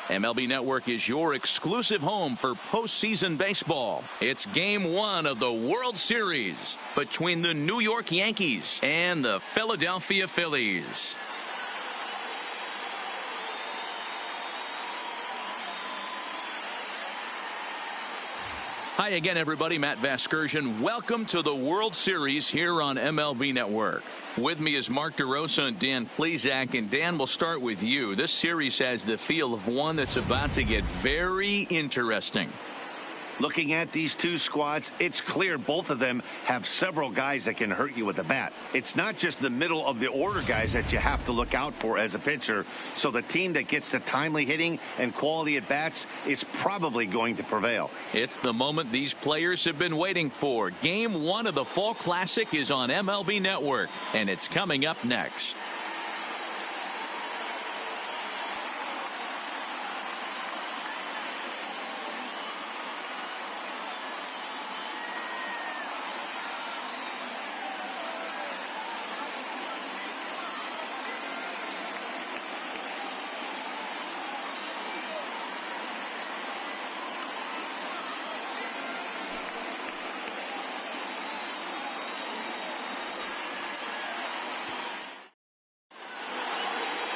MLB Network is your exclusive home for postseason baseball. It's Game 1 of the World Series between the New York Yankees and the Philadelphia Phillies. Hi again, everybody. Matt Vasgersian. Welcome to the World Series here on MLB Network. With me is Mark DeRosa and Dan Plesac. And Dan, we'll start with you. This series has the feel of one that's about to get very interesting. Looking at these two squads, it's clear both of them have several guys that can hurt you with the bat. It's not just the middle of the order guys that you have to look out for as a pitcher. So the team that gets the timely hitting and quality at bats is probably going to prevail. It's the moment these players have been waiting for. Game 1 of the Fall Classic is on MLB Network, and it's coming up next.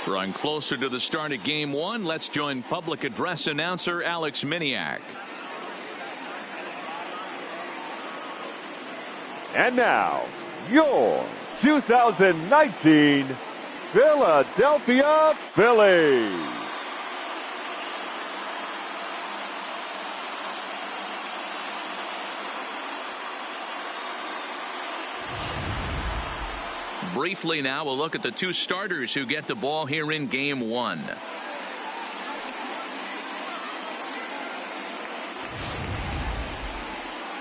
Drawing closer to the start of Game 1, let's join public address announcer Alex Miniak. And now, your 2019 Philadelphia Phillies. Briefly now, we'll look at the two starters who get the ball here in Game 1.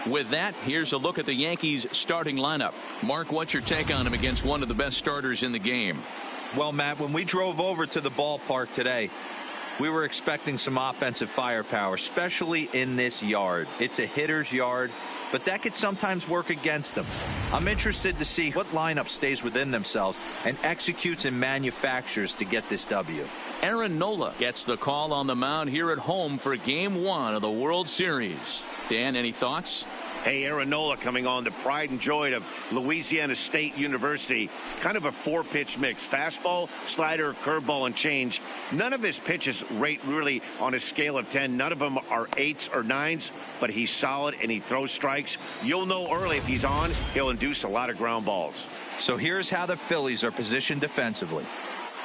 With that, here's a look at the Yankees starting lineup. Mark, what's your take on him against one of the best starters in the game? Well, Matt, when we drove over to the ballpark today, we were expecting some offensive firepower, especially in this yard. It's a hitter's yard, but that could sometimes work against them. I'm interested to see what lineup stays within themselves and executes and manufactures to get this W. Aaron Nola gets the call on the mound here at home for Game 1 of the World Series. Dan, any thoughts? Hey, Aaron Nola coming on, the pride and joy of Louisiana State University. Kind of a four-pitch mix. Fastball, slider, curveball, and change. None of his pitches rate really on a scale of 10. None of them are 8s or 9s, but he's solid and he throws strikes. You'll know early if he's on, he'll induce a lot of ground balls. So here's how the Phillies are positioned defensively.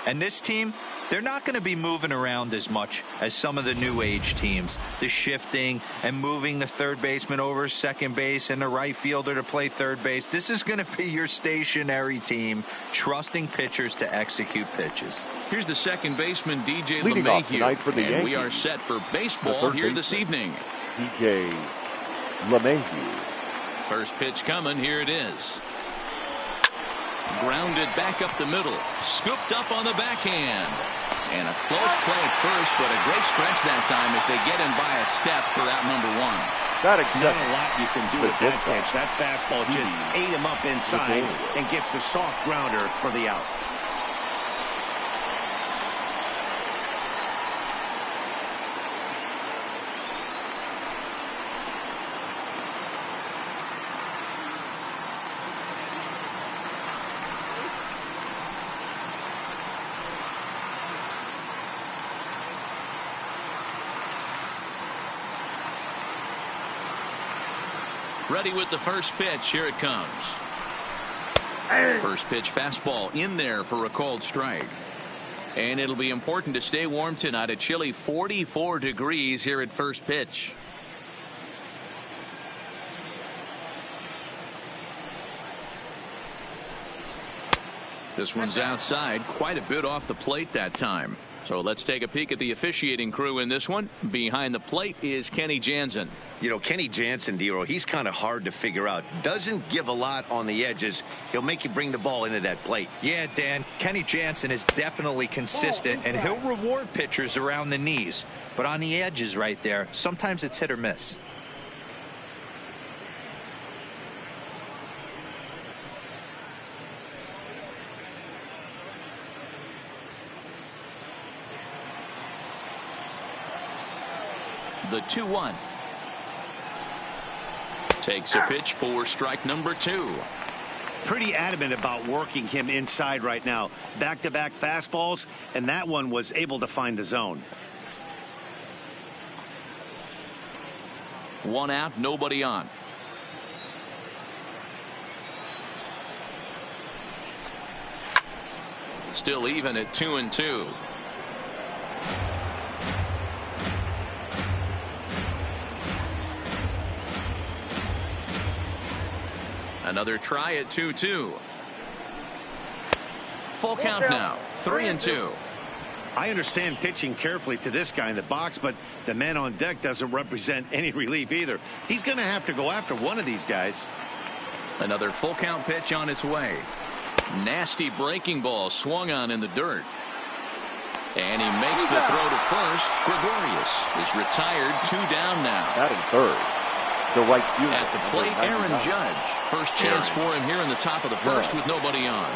And this team, they're not going to be moving around as much as some of the new age teams. The shifting and moving the third baseman over second base and the right fielder to play third base. This is going to be your stationary team, trusting pitchers to execute pitches. Here's the second baseman, DJ Leading off tonight for the and Yankees, we are set for baseball here this evening. DJ LeMahieu. First pitch coming. Here it is. Grounded back up the middle. Scooped up on the backhand. And a close play at first, but a great stretch that time as they get him by a step for out number 1. Not a lot you can do with that pitch. That fastball just ate him up inside and gets the soft grounder for the out. Ready with the first pitch. Here it comes. First pitch fastball in there for a called strike. And it'll be important to stay warm tonight. A chilly 44 degrees here at first pitch. This one's outside, quite a bit off the plate that time. So let's take a peek at the officiating crew in this one. Behind the plate is Kenny Jansen. You know, Kenny Jansen, Dero, he's kind of hard to figure out. Doesn't give a lot on the edges. He'll make you bring the ball into that plate. Yeah, Dan, Kenny Jansen is definitely consistent, and he'll reward pitchers around the knees. But on the edges right there, sometimes it's hit or miss. the 2-1. Takes a pitch for strike number 2. Pretty adamant about working him inside right now. Back-to-back fastballs, and that one was able to find the zone. 1 out, nobody on. Still even at 2-2. Another try at 2-2. Full count now, 3-2. I understand pitching carefully to this guy in the box, but the man on deck doesn't represent any relief either. He's going to have to go after one of these guys. Another full count pitch on its way. Nasty breaking ball swung on in the dirt. And he makes the throw to first. Gregorius is retired, 2 down now. Batting third, the right fielder. At the plate, Aaron Judge. First chance for him here in the top of the first with nobody on.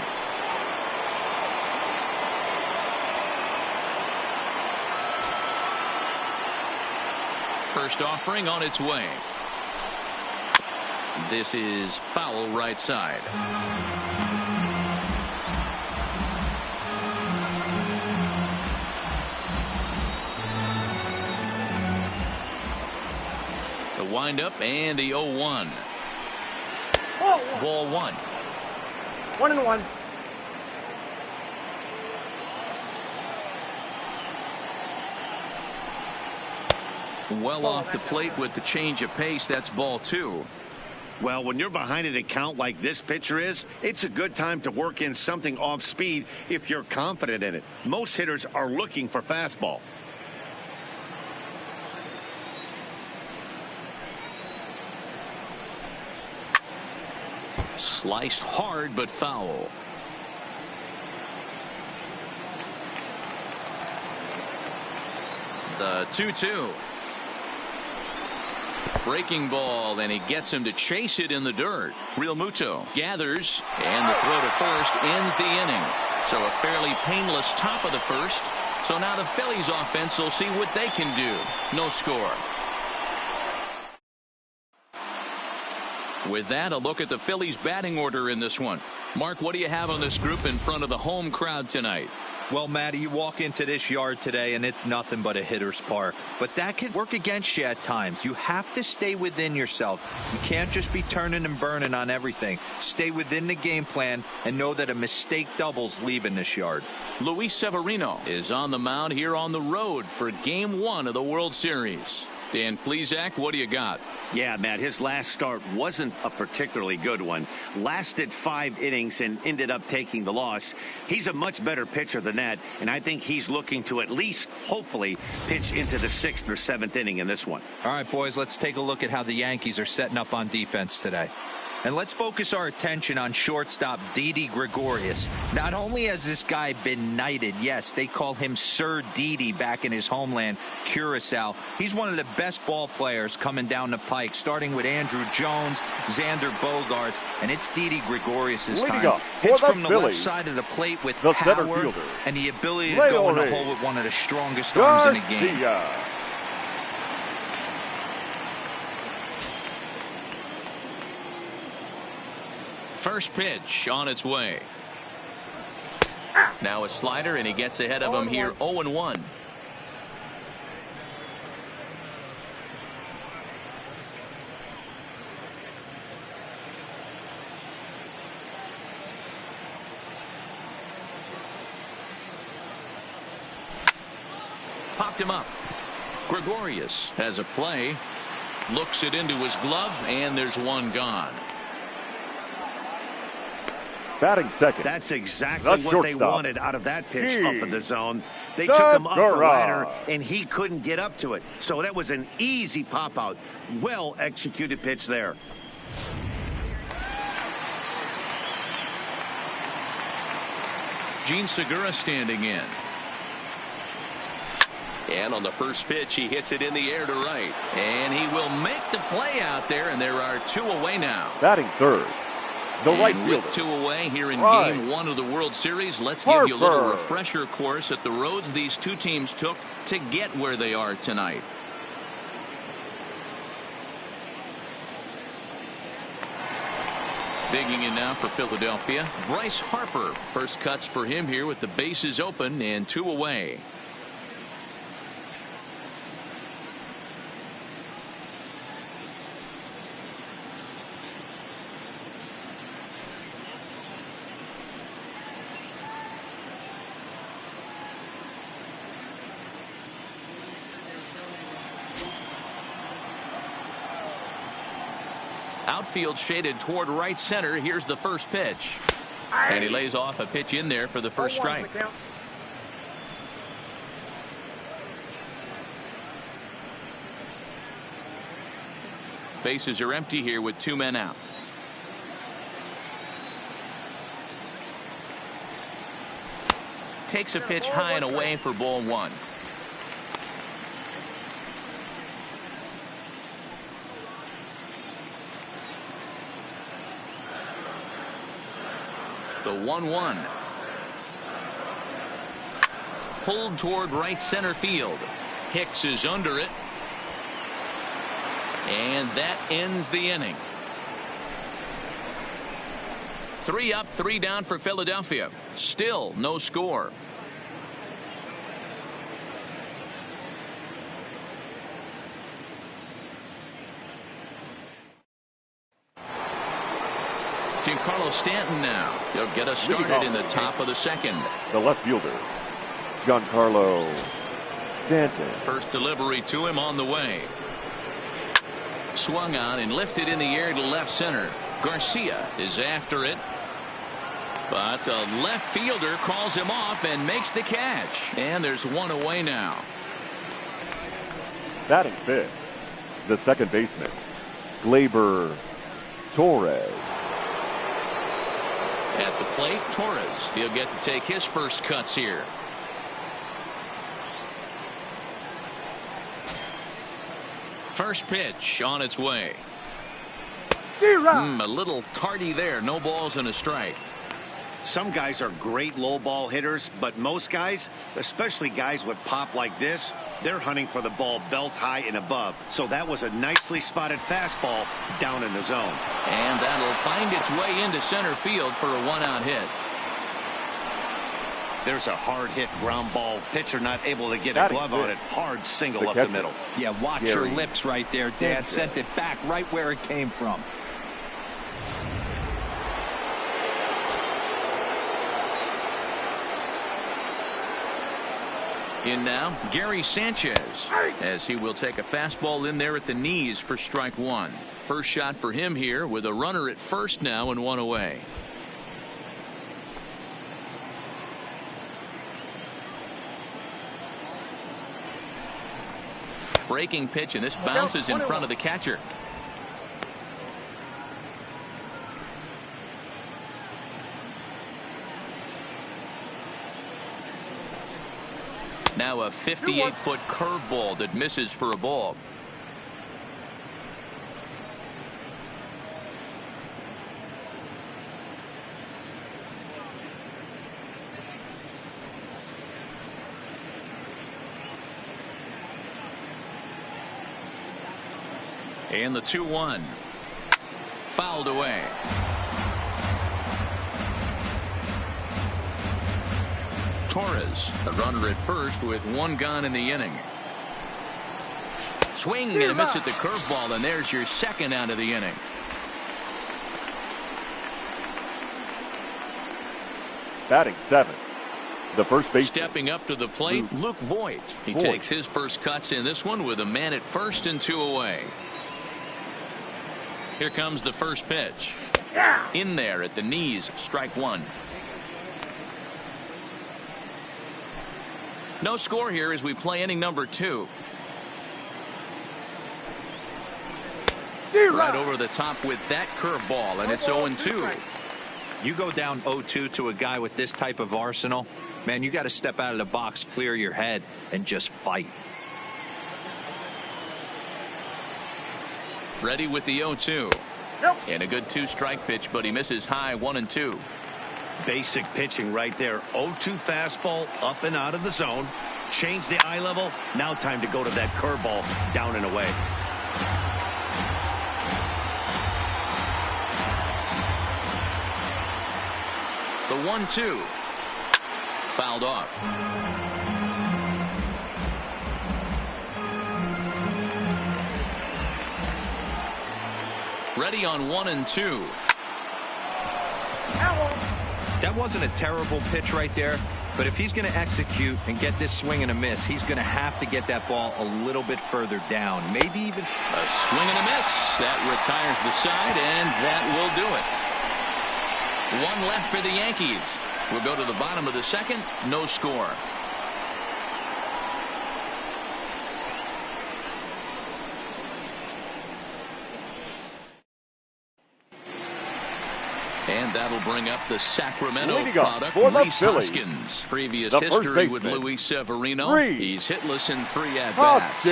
First offering on its way. This is foul right side. The windup and the 0-1. Ball 1. 1-1. Well off the plate with the change of pace. That's ball 2. Well, when you're behind an account like this pitcher is, it's a good time to work in something off speed if you're confident in it. Most hitters are looking for fastball. Sliced hard but foul. The 2-2. Breaking ball, and he gets him to chase it in the dirt. Real Muto gathers, and the throw to first ends the inning. So a fairly painless top of the first. So now the Phillies offense will see what they can do. No score. With that, a look at the Phillies batting order in this one. Mark, what do you have on this group in front of the home crowd tonight? Well, Matty, you walk into this yard today and it's nothing but a hitter's park. But that can work against you at times. You have to stay within yourself. You can't just be turning and burning on everything. Stay within the game plan and know that a mistake doubles leaving this yard. Luis Severino is on the mound here on the road for Game 1 of the World Series. Dan Plesac, what do you got? Yeah, Matt, his last start wasn't a particularly good one. Lasted 5 innings and ended up taking the loss. He's a much better pitcher than that, and I think he's looking to at least, hopefully, pitch into the 6th or 7th inning in this one. All right, boys, let's take a look at how the Yankees are setting up on defense today. And let's focus our attention on shortstop Didi Gregorius. Not only has this guy been knighted, yes, they call him Sir Didi back in his homeland, Curacao. He's one of the best ball players coming down the pike, starting with Andrew Jones, Xander Bogaerts, and it's Didi Gregorius' time. Hits from the left side of the plate with power and the ability to go in the hole with one of the strongest arms in the game. First pitch on its way. Now a slider, and he gets ahead of him here, 0-1. Popped him up. Gregorius has a play. Looks it into his glove, and there's one gone. Batting second. That's exactly what they wanted out of that pitch up in the zone. They took him up the ladder, and he couldn't get up to it. So that was an easy pop-out. Well-executed pitch there. Gene Segura standing in. And on the first pitch, he hits it in the air to right. And he will make the play out there, and there are 2 away now. Batting third. The right fielder. With 2 away here in Game 1 of the World Series, let's give you a little refresher course at the roads these two teams took to get where they are tonight. Digging in now for Philadelphia, Bryce Harper. First cuts for him here with the bases open and 2 away. Outfield shaded toward right center. Here's the first pitch. And he lays off a pitch in there for the first strike. Bases are empty here with 2 men out. Takes a pitch high and away for ball 1. The 1-1. Pulled toward right center field. Hicks is under it. And that ends the inning. 3 up, 3 down for Philadelphia. Still no score. Giancarlo Stanton now. He'll get us started in the top of the second. The left fielder, Giancarlo Stanton. First delivery to him on the way. Swung on and lifted in the air to left center. Garcia is after it. But the left fielder calls him off and makes the catch. And there's 1 away now. Batting fifth, the second baseman, Gleyber Torres. At the plate, Torres. He'll get to take his first cuts here. First pitch on its way. A little tardy there. No balls and a strike. Some guys are great low ball hitters, but most guys, especially guys with pop like this, they're hunting for the ball belt high and above. So that was a nicely spotted fastball down in the zone. And that'll find its way into center field for a 1-out hit. There's a hard hit ground ball. Pitcher not able to get a glove on it. Hard single up the middle. Yeah, watch your lips right there, Dan. Sent it back right where it came from. In now, Gary Sanchez, as he will take a fastball in there at the knees for strike 1. First shot for him here with a runner at first now and 1 away. Breaking pitch, and this bounces in front of the catcher. Now a 58-foot curveball that misses for a ball. And the 2-1. Fouled away. Torres, a runner at first with 1 gone in the inning. Swing and a miss at the curveball, and there's your second out of the inning. Batting seventh, the first baseman. Stepping up to the plate, Luke Voigt. He takes his first cuts in this one with a man at first and 2 away. Here comes the first pitch. In there at the knees, strike 1. No score here as we play inning number 2. Right over the top with that curveball, and it's 0-2. You go down 0-2 to a guy with this type of arsenal, man, you got to step out of the box, clear your head, and just fight. Ready with the 0-2. And a good 2-strike pitch, but he misses high 1-2. Basic pitching right there. 0-2 fastball up and out of the zone. Change the eye level. Now time to go to that curveball down and away. 1-2. Fouled off. Ready on 1-2. That wasn't a terrible pitch right there, but if he's going to execute and get this swing and a miss, he's going to have to get that ball a little bit further down. Maybe even a swing and a miss. That retires the side, and that will do it. One left for the Yankees. We'll go to the bottom of the second. No score. And that'll bring up the Sacramento product, Rhys Hoskins. Previous history with Luis Severino. He's hitless in 3 at-bats.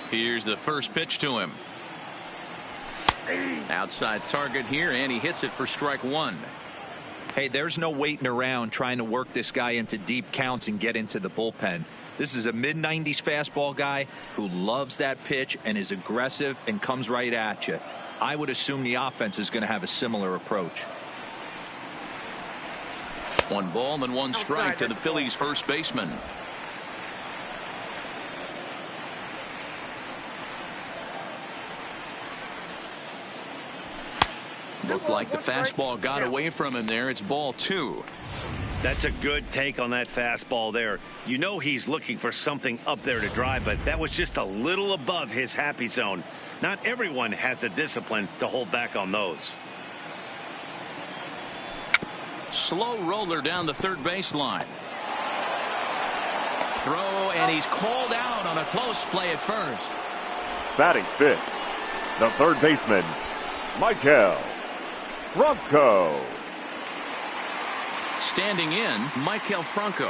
Here's the first pitch to him. Outside target here, and he hits it for strike 1. Hey, there's no waiting around trying to work this guy into deep counts and get into the bullpen. This is a mid-90s fastball guy who loves that pitch and is aggressive and comes right at you. I would assume the offense is going to have a similar approach. 1 ball and 1 strike to the Phillies' first baseman. Looked like the fastball got away from him there. It's ball 2. That's a good take on that fastball there. You know he's looking for something up there to drive, but that was just a little above his happy zone. Not everyone has the discipline to hold back on those. Slow roller down the third baseline. Throw, and he's called out on a close play at first. Batting 5th, the third baseman, Michael Franco. Standing in, Michael Franco.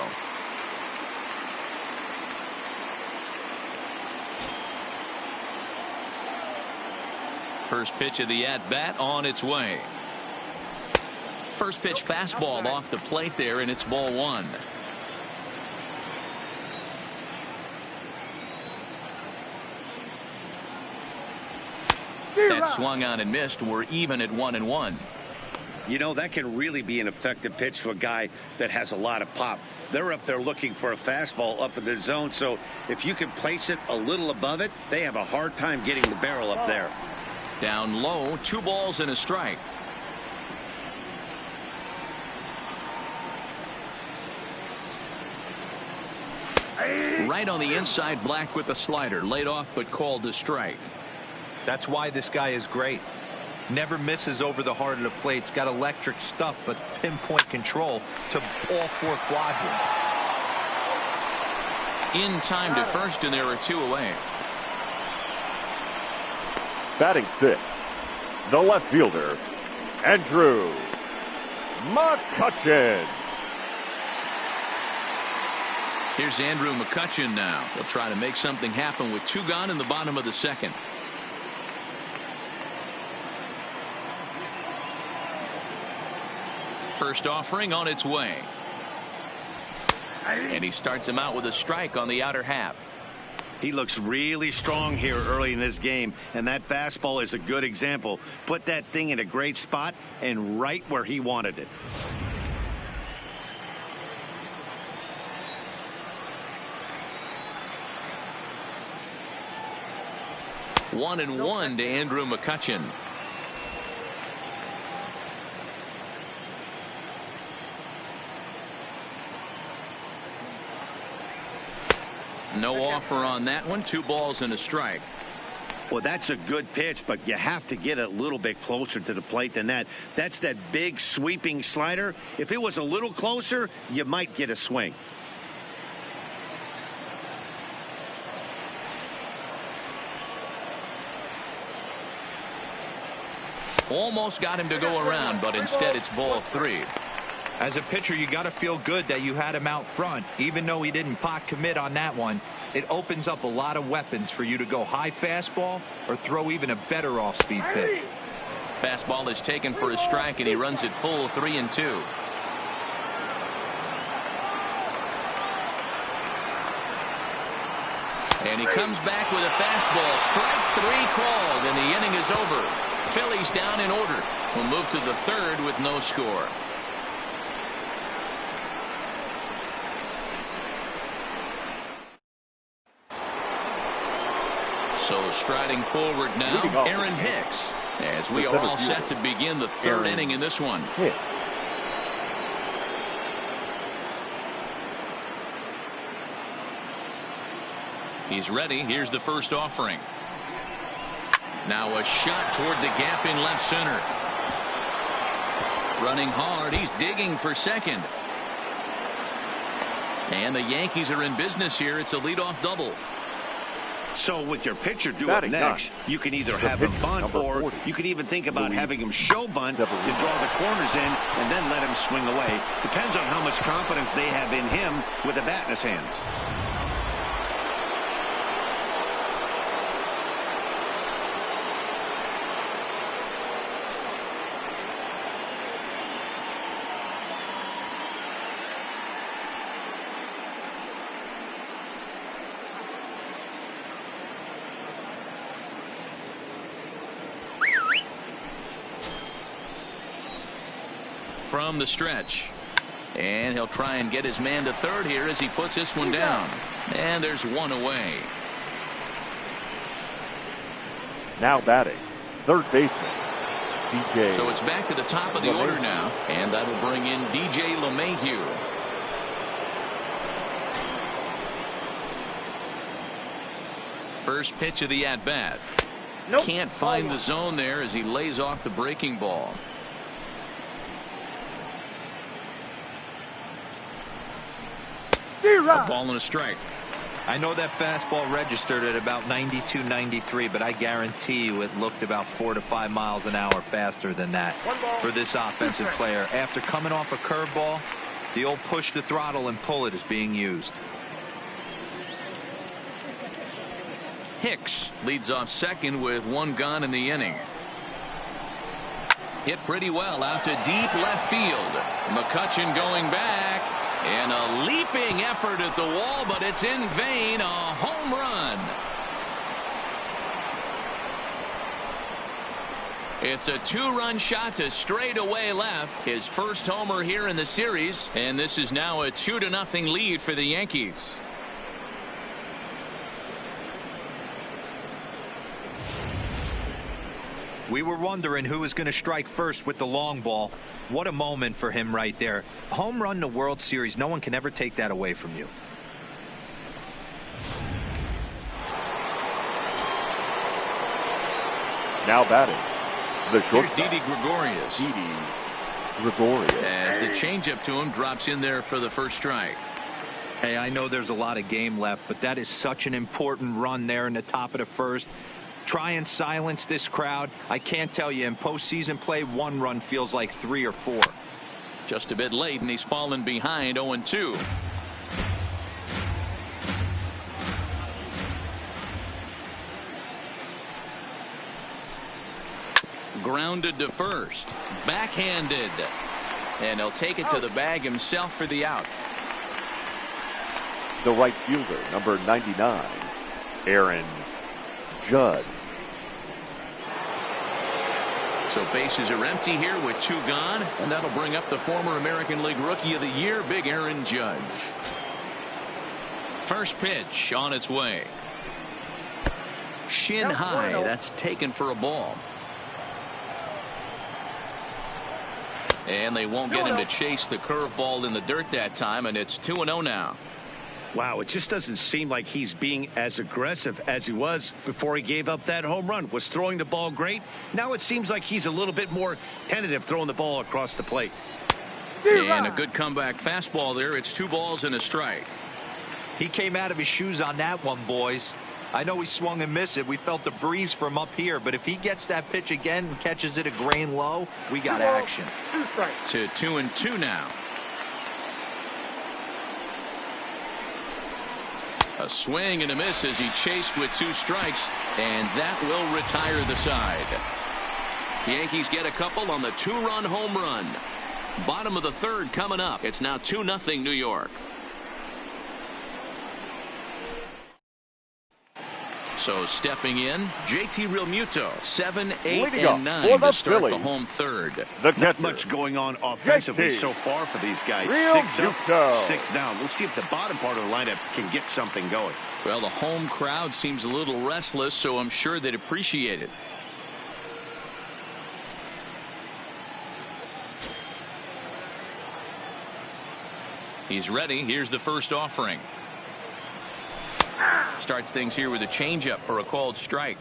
First pitch of the at-bat on its way. First pitch fastball off the plate there, and it's ball 1. That swung on and missed. We're even at 1-1. You know, that can really be an effective pitch to a guy that has a lot of pop. They're up there looking for a fastball up in the zone, so if you can place it a little above it, they have a hard time getting the barrel up there. Down low, 2 balls and a strike. Right on the inside, Black with the slider. Laid off but called a strike. That's why this guy is great. Never misses over the heart of the plate. It's got electric stuff, but pinpoint control to all 4 quadrants. In time to first, and there are 2 away. Batting 6th, the left fielder, Andrew McCutchen. Here's Andrew McCutchen now. He'll try to make something happen with 2 gone in the bottom of the second. First offering on its way. And he starts him out with a strike on the outer half. He looks really strong here early in this game, and that fastball is a good example. Put that thing in a great spot and right where he wanted it. One and one to Andrew McCutchen. No offer on that one. 2 balls and a strike. Well, that's a good pitch, but you have to get a little bit closer to the plate than that. That's that big sweeping slider. If it was a little closer, you might get a swing. Almost got him to go around, but instead it's ball 3. As a pitcher, you got to feel good that you had him out front. Even though he didn't pot commit on that one, it opens up a lot of weapons for you to go high fastball or throw even a better off-speed pitch. Fastball is taken for a strike, and he runs it full 3-2. And he comes back with a fastball. Strike three called, and the inning is over. Phillies down in order. We'll move to the third with no score. So striding forward now, Aaron Hicks, as we are all set to begin the third inning in this one. He's ready. Here's the first offering. Now a shot toward the gap in left center. Running hard. He's digging for second. And the Yankees are in business here. It's a leadoff double. So with your pitcher due up next, you can either have him bunt, or you can even think about having him show bunt to draw the corners in and then let him swing away. Depends on how much confidence they have in him with the bat in his hands. From the stretch, and he'll try and get his man to third here as he puts this one down, and there's one away. Now batting, third baseman, DJ. So it's back to the top of the order now, and that'll bring in DJ LeMahieu. First pitch of the at-bat. Can't find the zone there as he lays off the breaking ball. A ball and a strike. I know that fastball registered at about 92, 93, but I guarantee you it looked about 4 to 5 miles an hour faster than that for this offensive player. After coming off a curveball, the old push the throttle and pull it is being used. Hicks leads off second with one gone in the inning. Hit pretty well out to deep left field. McCutchen going back. And a leaping effort at the wall, but it's in vain. A home run. It's a two-run shot to straightaway left. His first homer here in the series. And this is now a 2-0 lead for the Yankees. We were wondering who was going to strike first with the long ball. What a moment for him right there. Home run in the World Series. No one can ever take that away from you. Now batting, the shortstop, Didi Gregorius. As the changeup to him drops in there for the first strike. Hey, I know there's a lot of game left, but that is such an important run there in the top of the first. Try and silence this crowd. I can't tell you, in postseason play, one run feels like 3 or 4. Just a bit late, and he's fallen behind 0-2. Grounded to first. Backhanded. And he'll take it to the bag himself for the out. The right fielder, number 99, Aaron Judge. So bases are empty here with 2 gone, and that'll bring up the former American League Rookie of the Year, Big Aaron Judge. First pitch on its way. Shin high. That's taken for a ball. And they won't get him to chase the curveball in the dirt that time, and it's 2-0 now. Wow, it just doesn't seem like he's being as aggressive as he was before he gave up that home run. Was throwing the ball great. Now it seems like he's a little bit more tentative throwing the ball across the plate. And a good comeback fastball there. It's 2 balls and a strike. He came out of his shoes on that one, boys. I know he swung and missed it. We felt the breeze from up here, but if he gets that pitch again and catches it a grain low, we got action. To 2-2 now. A swing and a miss as he chased with 2 strikes, and that will retire the side. The Yankees get a couple on the 2-run home run. Bottom of the third coming up. It's now 2-0 New York. So stepping in, JT Realmuto, 7, 8, Leading and off 9 for the to start the Phillies, home third. The Not catcher, much going on offensively JT so far for these guys. Realmuto. 6 down. We'll see if the bottom part of the lineup can get something going. Well, the home crowd seems a little restless, so I'm sure they'd appreciate it. He's ready. Here's the first offering. Starts things here with a changeup for a called strike.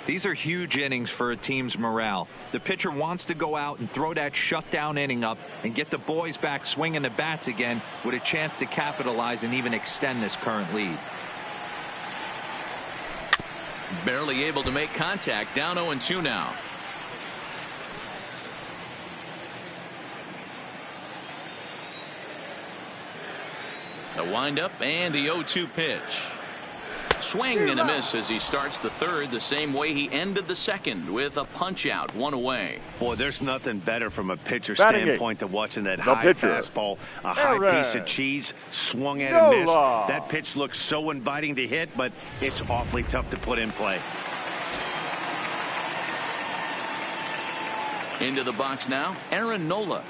These are huge innings for a team's morale. The pitcher wants to go out and throw that shutdown inning up and get the boys back swinging the bats again with a chance to capitalize and even extend this current lead. Barely able to make contact. Down 0-2 now. The windup and the 0-2 pitch. Swing and a miss as he starts the third the same way he ended the second with a punch out, 1 away. Boy, there's nothing better from a pitcher Batting standpoint than watching that the high pitcher, fastball, a high Aaron piece of cheese, swung at and missed. Nola. That pitch looks so inviting to hit, but it's awfully tough to put in play. Into the box now, Aaron Nola.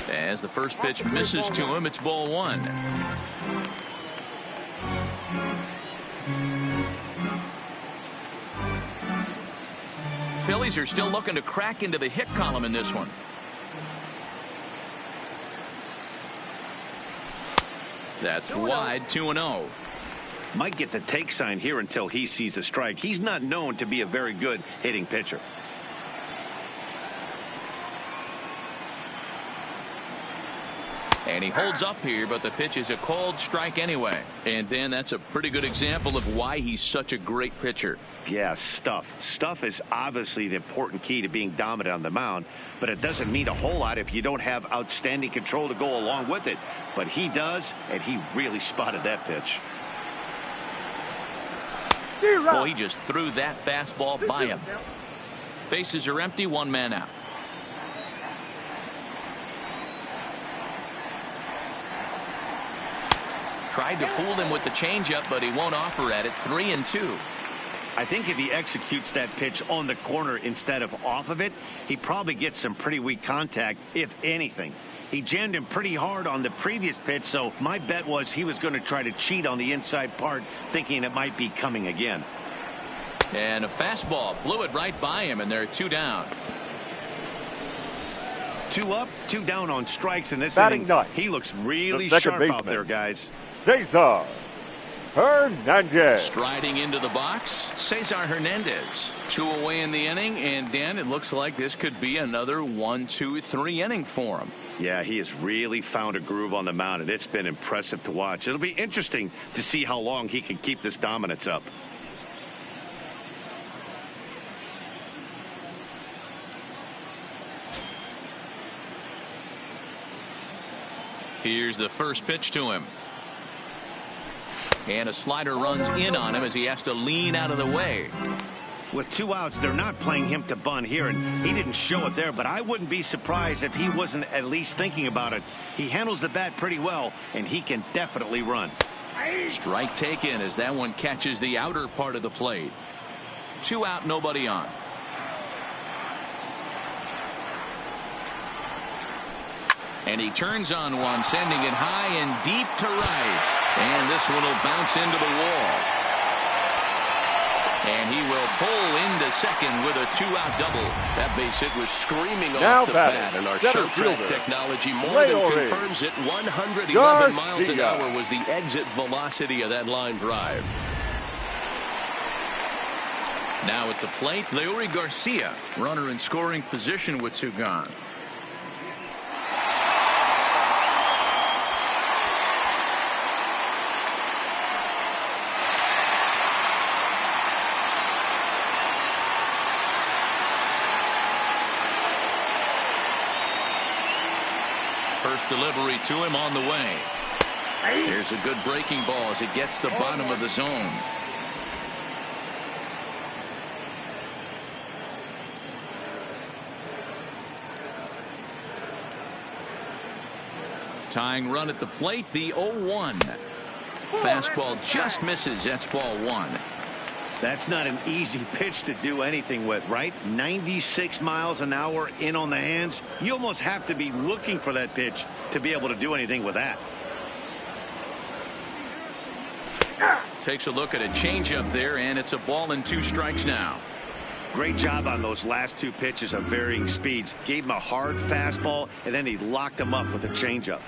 As the first pitch misses to him, it's ball 1. Phillies are still looking to crack into the hit column in this one. That's wide, 2-0. Might get the take sign here until he sees a strike. He's not known to be a very good hitting pitcher. And he holds up here, but the pitch is a called strike anyway. And Dan, that's a pretty good example of why he's such a great pitcher. Yeah, stuff. Stuff is obviously the important key to being dominant on the mound, but it doesn't mean a whole lot if you don't have outstanding control to go along with it. But he does, and he really spotted that pitch. Oh, he just threw that fastball by him. Bases are empty, 1 man out. Tried to fool him with the changeup, but he won't offer at it. 3-2. I think if he executes that pitch on the corner instead of off of it, he probably gets some pretty weak contact, if anything. He jammed him pretty hard on the previous pitch, so my bet was he was going to try to cheat on the inside part, thinking it might be coming again. And a fastball blew it right by him, and they're 2 down. 2 up, 2 down on strikes in this Batting inning. ninth, He looks really the second sharp baseman, out there, guys. Cesar Hernandez. Striding into the box, Cesar Hernandez. 2 away in the inning, and Dan, it looks like this could be another 1, 2, 3 inning for him. Yeah, he has really found a groove on the mound, and it's been impressive to watch. It'll be interesting to see how long he can keep this dominance up. Here's the first pitch to him. And a slider runs in on him as he has to lean out of the way. With 2 outs, they're not playing him to bunt here, and he didn't show it there, but I wouldn't be surprised if he wasn't at least thinking about it. He handles the bat pretty well, and he can definitely run. Strike taken as that one catches the outer part of the plate. 2 out, nobody on. And he turns on one, sending it high and deep to right. And this one will bounce into the wall. And he will pull into second with a 2-out double. That base hit was screaming Now off the batting, bat, and our center short track fielder, technology more than Leore confirms it. 111 miles an Garcia. hour was the exit velocity of that line drive. Now at the plate, Leore Garcia, runner in scoring position with 2 gone. First delivery to him on the way. Here's a good breaking ball as it gets the bottom of the zone. Tying run at the plate, the 0-1. Fastball just misses. That's ball 1. That's not an easy pitch to do anything with, right? 96 miles an hour in on the hands. You almost have to be looking for that pitch to be able to do anything with that. Takes a look at a changeup there, and it's a ball and 2 strikes now. Great job on those last 2 pitches of varying speeds. Gave him a hard fastball, and then he locked him up with a changeup.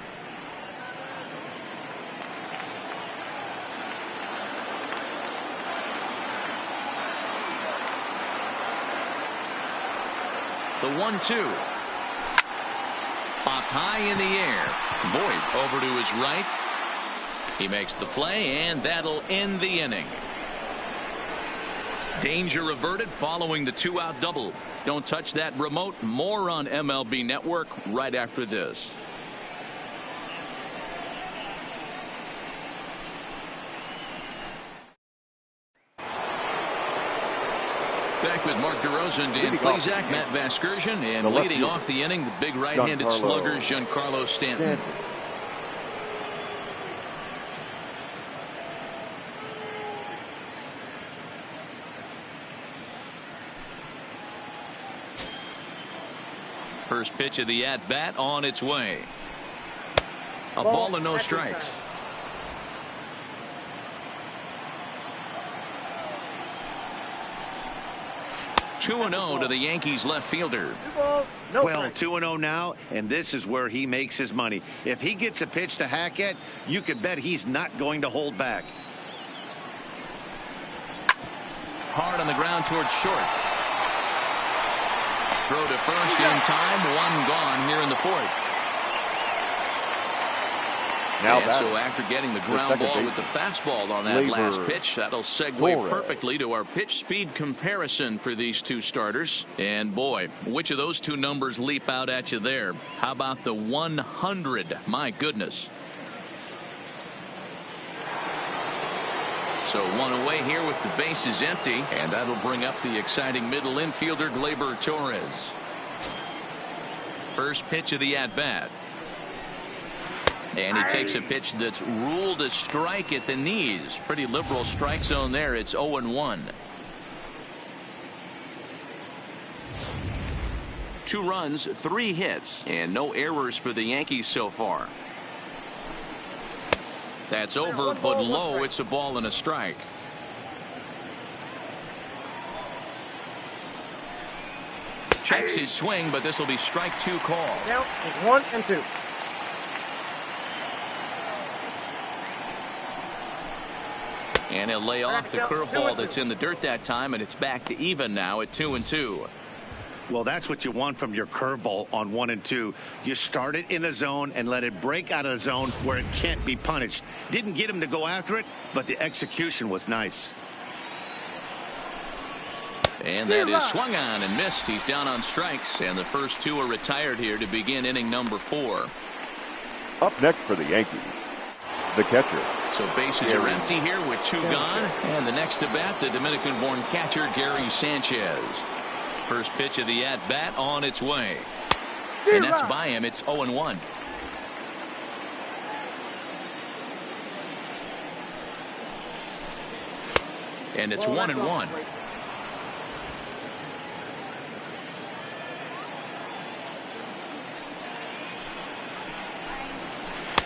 The 1-2. Popped high in the air. Voit over to his right. He makes the play, and that'll end the inning. Danger averted following the 2-out double. Don't touch that remote. More on MLB Network right after this. Back with Mark DeRosa and Dan Plezak, Matt Vasgersian, and leading off the inning, the big right-handed slugger, Giancarlo Stanton. First pitch of the at-bat on its way. A ball and no strikes. Two 2-0 to the Yankees left fielder. Well, 2-0 now, and this is where he makes his money. If he gets a pitch to hack at, you can bet he's not going to hold back. Hard on the ground towards short. Throw to first in time. 1 gone here in the 4th. And so after getting the ground ball with the fastball on that last pitch, that'll segue perfectly to our pitch speed comparison for these 2 starters. And boy, which of those 2 numbers leap out at you there? How about the 100? My goodness. So 1 away here with the bases empty, and that'll bring up the exciting middle infielder Gleyber Torres. First pitch of the at-bat. And he takes a pitch that's ruled a strike at the knees. Pretty liberal strike zone there. It's 0-1. 2 runs, 3 hits, and no errors for the Yankees so far. That's over, but low. It's a ball and a strike. Checks his swing, but this will be strike 2 call. Now it's 1-2. And he'll lay off the curveball that's in the dirt that time, and it's back to even now at 2-2. Well, that's what you want from your curveball on 1-2. You start it in the zone and let it break out of the zone where it can't be punished. Didn't get him to go after it, but the execution was nice. And that is swung on and missed. He's down on strikes, and the first 2 are retired here to begin inning number 4. Up next for the Yankees, the catcher. So bases are empty here with 2 gone. And the next to bat, the Dominican-born catcher Gary Sanchez. First pitch of the at-bat on its way. And that's by him. It's 0-1. And it's 1-1.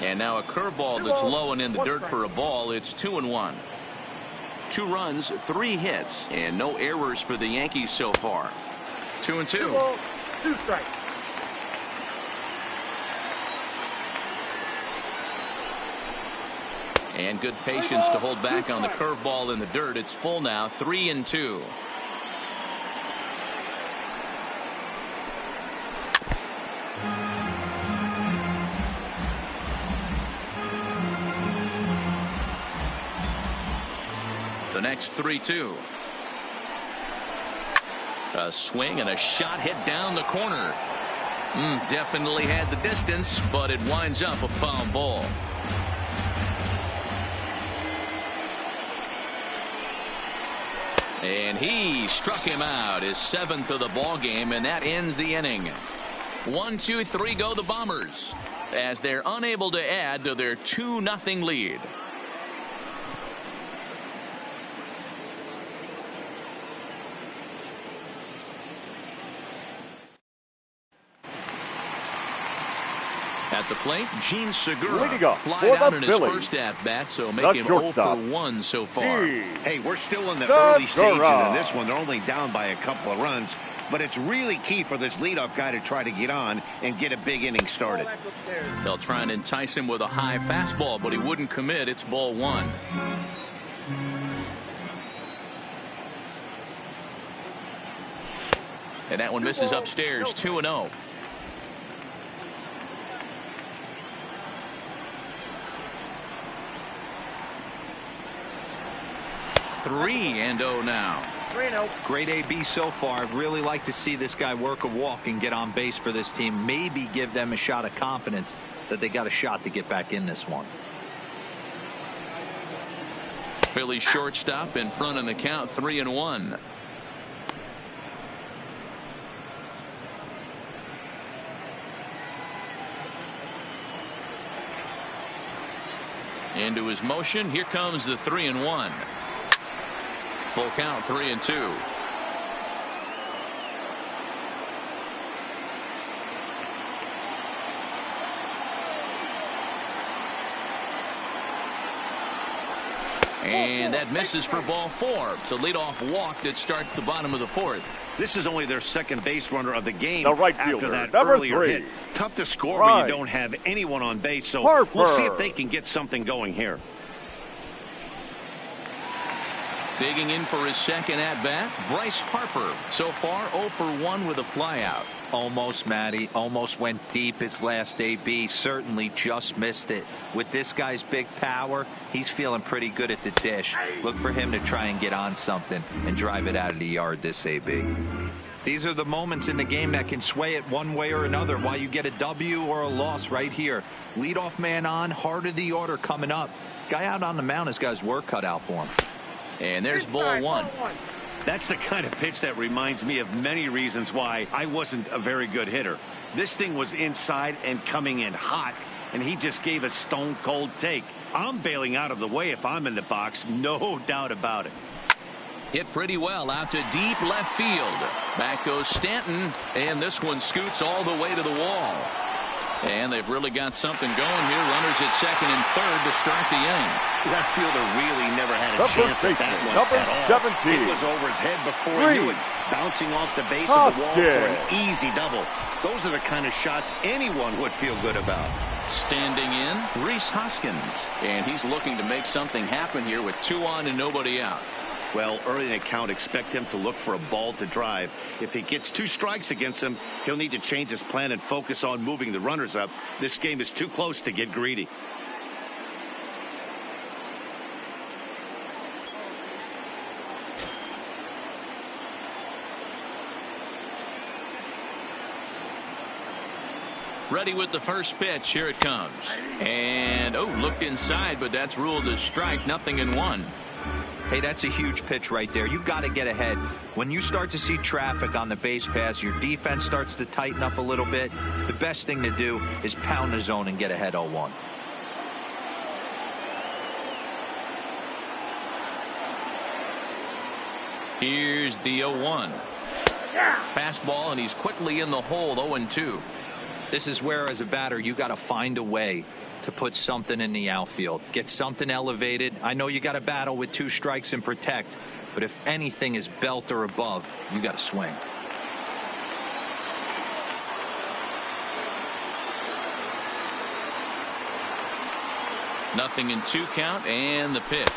And now a curveball that's low and in the dirt for a ball. It's 2-1. 2 runs, 3 hits, and no errors for the Yankees so far. 2-2. 2 strikes. And good patience to hold back on the curveball in the dirt. It's full now, 3-2. The next 3-2. A swing and a shot hit down the corner. Definitely had the distance, but it winds up a foul ball. And he struck him out, his 7th of the ball game, and that ends the inning. 1-2-3 go the Bombers as they're unable to add to their 2-0 lead. At the plate, Gene Segura Leading up flied for out the in his Phillies, first at-bat, so the make him 0 for shortstop, 1 so far. Hey, we're still in the Segura. early stages in this one. They're only down by a couple of runs, but it's really key for this leadoff guy to try to get on and get a big inning started. They'll try and entice him with a high fastball, but he wouldn't commit. It's ball 1. And that one misses upstairs, 2-0. Three and 0 now. 3-0. Great AB so far. I'd really like to see this guy work a walk and get on base for this team. Maybe give them a shot of confidence that they got a shot to get back in this one. Phillies shortstop in front in the count, 3-1. Into his motion. Here comes the 3-1. Full count, 3-2. And that misses for ball 4. It's a leadoff walk that starts the bottom of the 4th. This is only their second base runner of the game The right after fielder, that number earlier 3. hit. Tough to score when Right. you don't have anyone on base, so Harper. we'll see if they can get something going here. Digging in for his second at-bat, Bryce Harper. So far 0 for 1 with a flyout. Almost, Matty. Almost went deep his last AB. Certainly just missed it. With this guy's big power, he's feeling pretty good at the dish. Look for him to try and get on something and drive it out of the yard this AB. These are the moments in the game that can sway it one way or another, why you get a W or a loss right here. Leadoff man on, heart of the order coming up. Guy out on the mound has got his work cut out for him. And there's ball 1. That's the kind of pitch that reminds me of many reasons why I wasn't a very good hitter. This thing was inside and coming in hot, and he just gave a stone cold take. I'm bailing out of the way if I'm in the box, no doubt about it. Hit pretty well out to deep left field. Back goes Stanton, and this one scoots all the way to the wall. And they've really got something going here. Runners at second and third to start the inning. Left fielder really never had a Number chance at that one number at all. 17. It was over his head before he knew it. Bouncing off the base of the wall for an easy double. Those are the kind of shots anyone would feel good about. Standing in, Rhys Hoskins. And he's looking to make something happen here with 2 on and nobody out. Well, early in the count, expect him to look for a ball to drive. If he gets 2 strikes against him, he'll need to change his plan and focus on moving the runners up. This game is too close to get greedy. Ready with the first pitch. Here it comes. And, looked inside, but that's ruled a strike. 0-1. Hey, that's a huge pitch right there. You've got to get ahead. When you start to see traffic on the base paths, your defense starts to tighten up a little bit. The best thing to do is pound the zone and get ahead 0-1. Here's the 0-1. Fastball, and he's quickly in the hole. 0-2. This is where, as a batter, you got to find a way to put something in the outfield, get something elevated. I know you got to battle with 2 strikes and protect, but if anything is belt or above, you got to swing. Nothing in 2 count, and the pitch.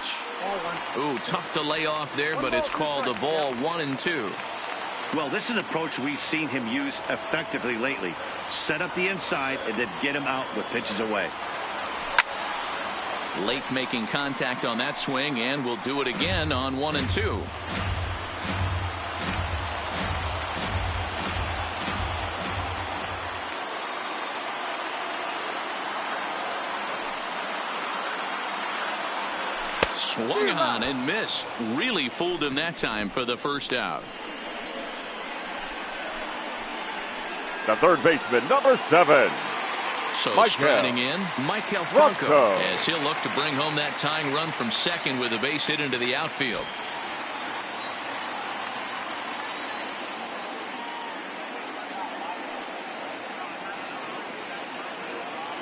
Ooh, tough to lay off there, but it's called a ball. 1-2. Well, this is an approach we've seen him use effectively lately. Set up the inside and then get him out with pitches away. Late making contact on that swing, and will do it again on 1-2. Swung on and missed. Really fooled him that time for the first out. The third baseman, number 7. So Michael striding in, Michael Franco, Franco. as he'll look to bring home that tying run from second with a base hit into the outfield.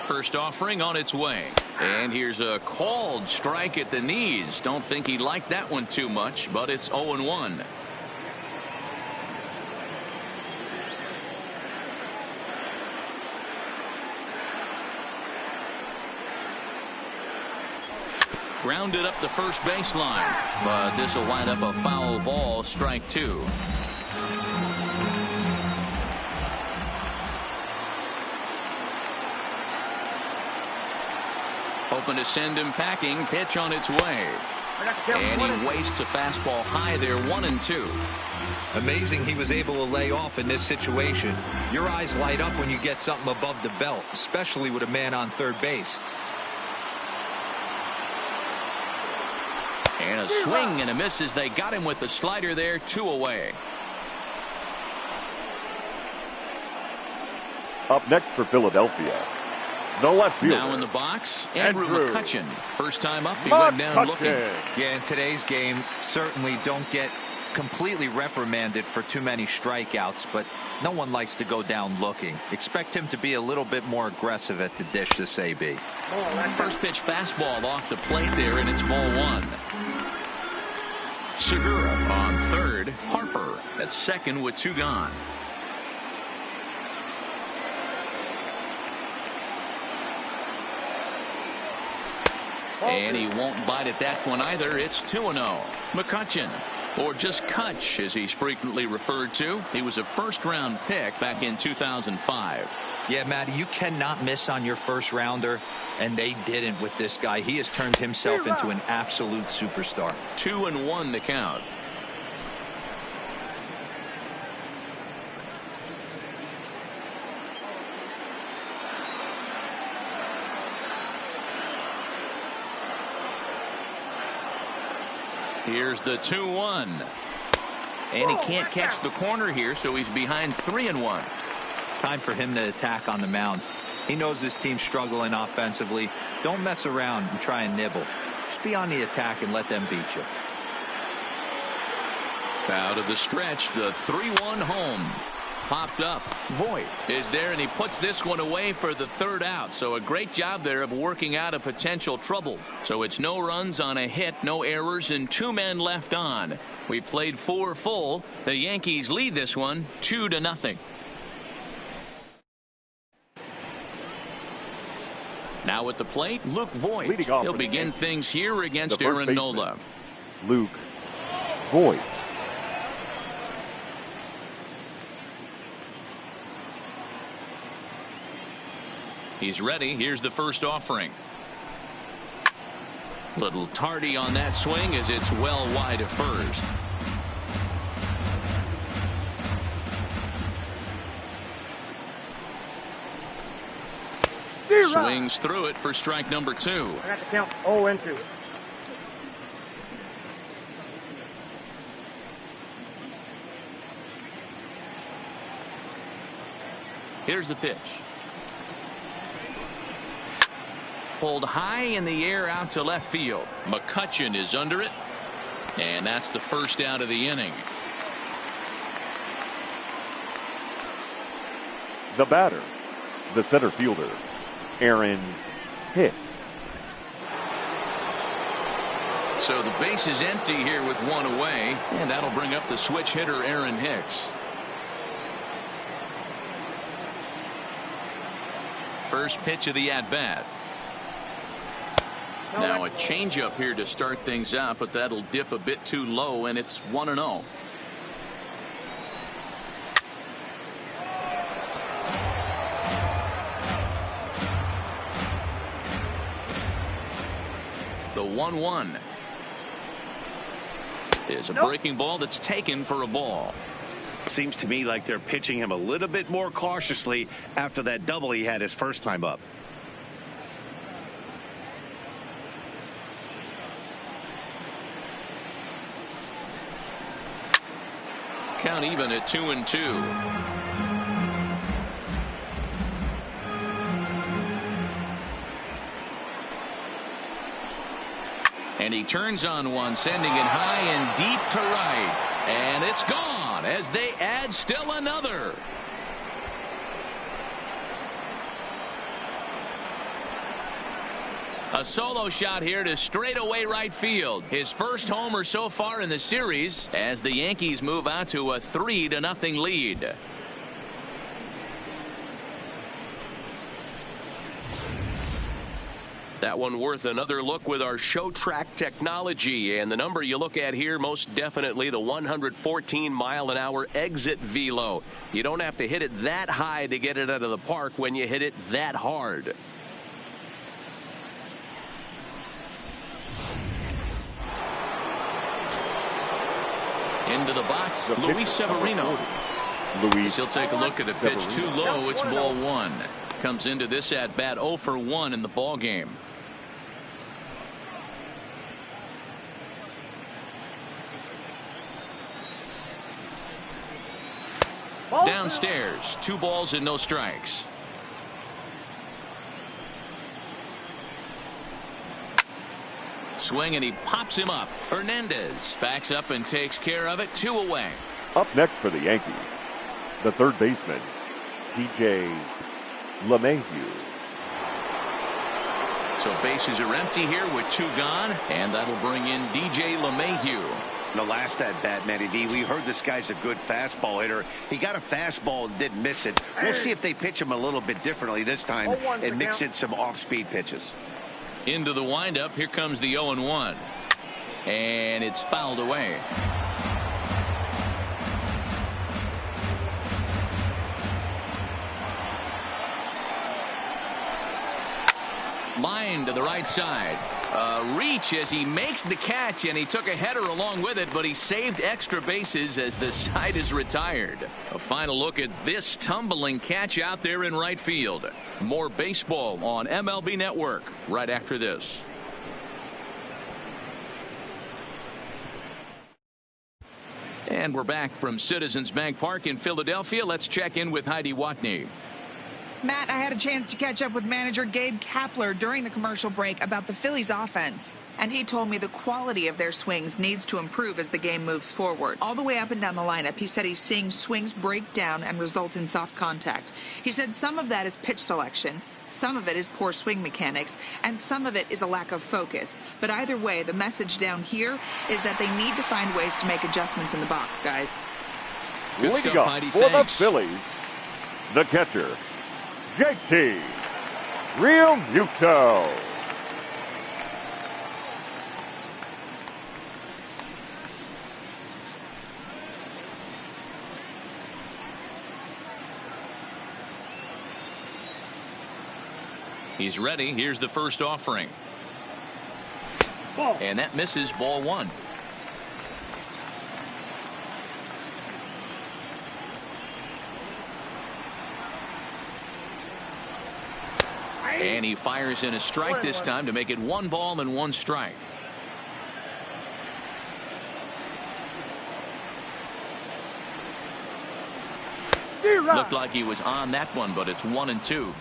First offering on its way. And here's a called strike at the knees. Don't think he liked that one too much, but it's 0-1. Grounded up the first baseline, but this will wind up a foul ball, strike 2. Hoping to send him packing. Pitch on its way. And he wastes a fastball high there, 1-2. Amazing he was able to lay off in this situation. Your eyes light up when you get something above the belt, especially with a man on third base. And a swing and a miss as they got him with the slider there, 2 away. Up next for Philadelphia, the left fielder. Now in the box, Andrew McCutchen. First time up, he went down looking. Yeah, in today's game, certainly don't get completely reprimanded for too many strikeouts, but no one likes to go down looking. Expect him to be a little bit more aggressive at the dish this AB. First pitch fastball off the plate there, and it's ball 1. Segura on third. Harper at second with 2 gone. And he won't bite at that one either. It's 2-0. McCutchen, or just Kutch as he's frequently referred to. He was a first-round pick back in 2005. Yeah, Matty, you cannot miss on your first rounder, and they didn't with this guy. He has turned himself into an absolute superstar. 2-1 to count. Here's the 2-1. And he can't catch the corner here, so he's behind 3-1. Time for him to attack on the mound. He knows this team's struggling offensively. Don't mess around and try and nibble. Just be on the attack and let them beat you. Out of the stretch, the 3-1 home. Popped up. Voigt is there, and he puts this one away for the 3rd out. So a great job there of working out a potential trouble. So it's no runs on a hit, no errors, and 2 men left on. We played 4 full. The Yankees lead this one 2-0. Now at the plate, Luke Voigt. He'll begin things here against Aaron Nola. Luke Voigt. He's ready. Here's the first offering. Little tardy on that swing as it's well wide of first. Swings through it for strike number 2. I got to count 0-2. Here's the pitch. Pulled high in the air out to left field. McCutchen is under it. And that's the first out of the inning. The batter, the center fielder, Aaron Hicks. So the base is empty here with 1 away, and that'll bring up the switch hitter Aaron Hicks. First pitch of the at-bat. Now a changeup here to start things out, but that'll dip a bit too low, and it's 1-0. The 1-1 is a breaking ball that's taken for a ball. Seems to me like they're pitching him a little bit more cautiously after that double he had his first time up. Count even at 2-2. And he turns on one, sending it high and deep to right. And it's gone as they add still another. A solo shot here to straightaway right field. His first homer so far in the series as the Yankees move out to a 3-0 lead. That one worth another look with our show track technology, and the number you look at here, most definitely the 114-mile-an-hour exit velo. You don't have to hit it that high to get it out of the park when you hit it that hard. Into the box, Luis Severino. He'll take a look at a pitch too low. It's ball one. Comes into this at bat 0 for 1 in the ball game. Downstairs, 2 balls and no strikes. Swing and he pops him up. Hernandez backs up and takes care of it. 2 away. Up next for the Yankees, the third baseman, DJ LeMahieu. So bases are empty here with 2 gone, and that'll bring in DJ LeMahieu. The last at bat, Matty D, we heard this guy's a good fastball hitter. He got a fastball and didn't miss it. We'll see if they pitch him a little bit differently this time and mix in some off-speed pitches. Into the windup. Here comes the 0-1. And it's fouled away. Line to the right side. Reach as he makes the catch, and he took a header along with it, but he saved extra bases as the side is retired. A final look at this tumbling catch out there in right field. More baseball on MLB Network right after this. And we're back from Citizens Bank Park in Philadelphia. Let's check in with Heidi Watney. Matt, I had a chance to catch up with manager Gabe Kapler during the commercial break about the Phillies offense. And he told me the quality of their swings needs to improve as the game moves forward. All the way up and down the lineup, he said he's seeing swings break down and result in soft contact. He said some of that is pitch selection, some of it is poor swing mechanics, and some of it is a lack of focus. But either way, the message down here is that they need to find ways to make adjustments in the box, guys. Good Leading stuff, up Heidi. for Thanks. the Phillies, the catcher, JT Realmuto. He's ready. Here's the first offering. And that misses, ball one. And he fires in a strike this time to make it 1 ball and 1 strike. Looked like he was on that one, but it's 1-2.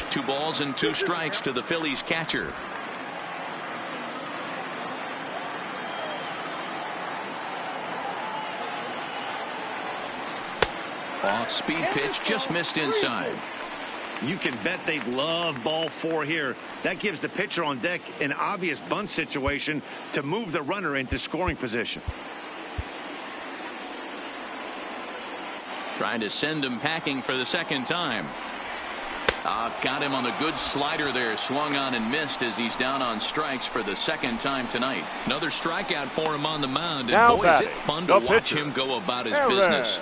Two balls and 2 strikes to the Phillies catcher. Off-speed pitch, just missed inside. You can bet they love ball 4 here. That gives the pitcher on deck an obvious bunt situation to move the runner into scoring position. Trying to send him packing for the second time. Got him on the good slider there. Swung on and missed as he's down on strikes for the second time tonight. Another strikeout for him on the mound. And boy, is it fun to watch him go about his business.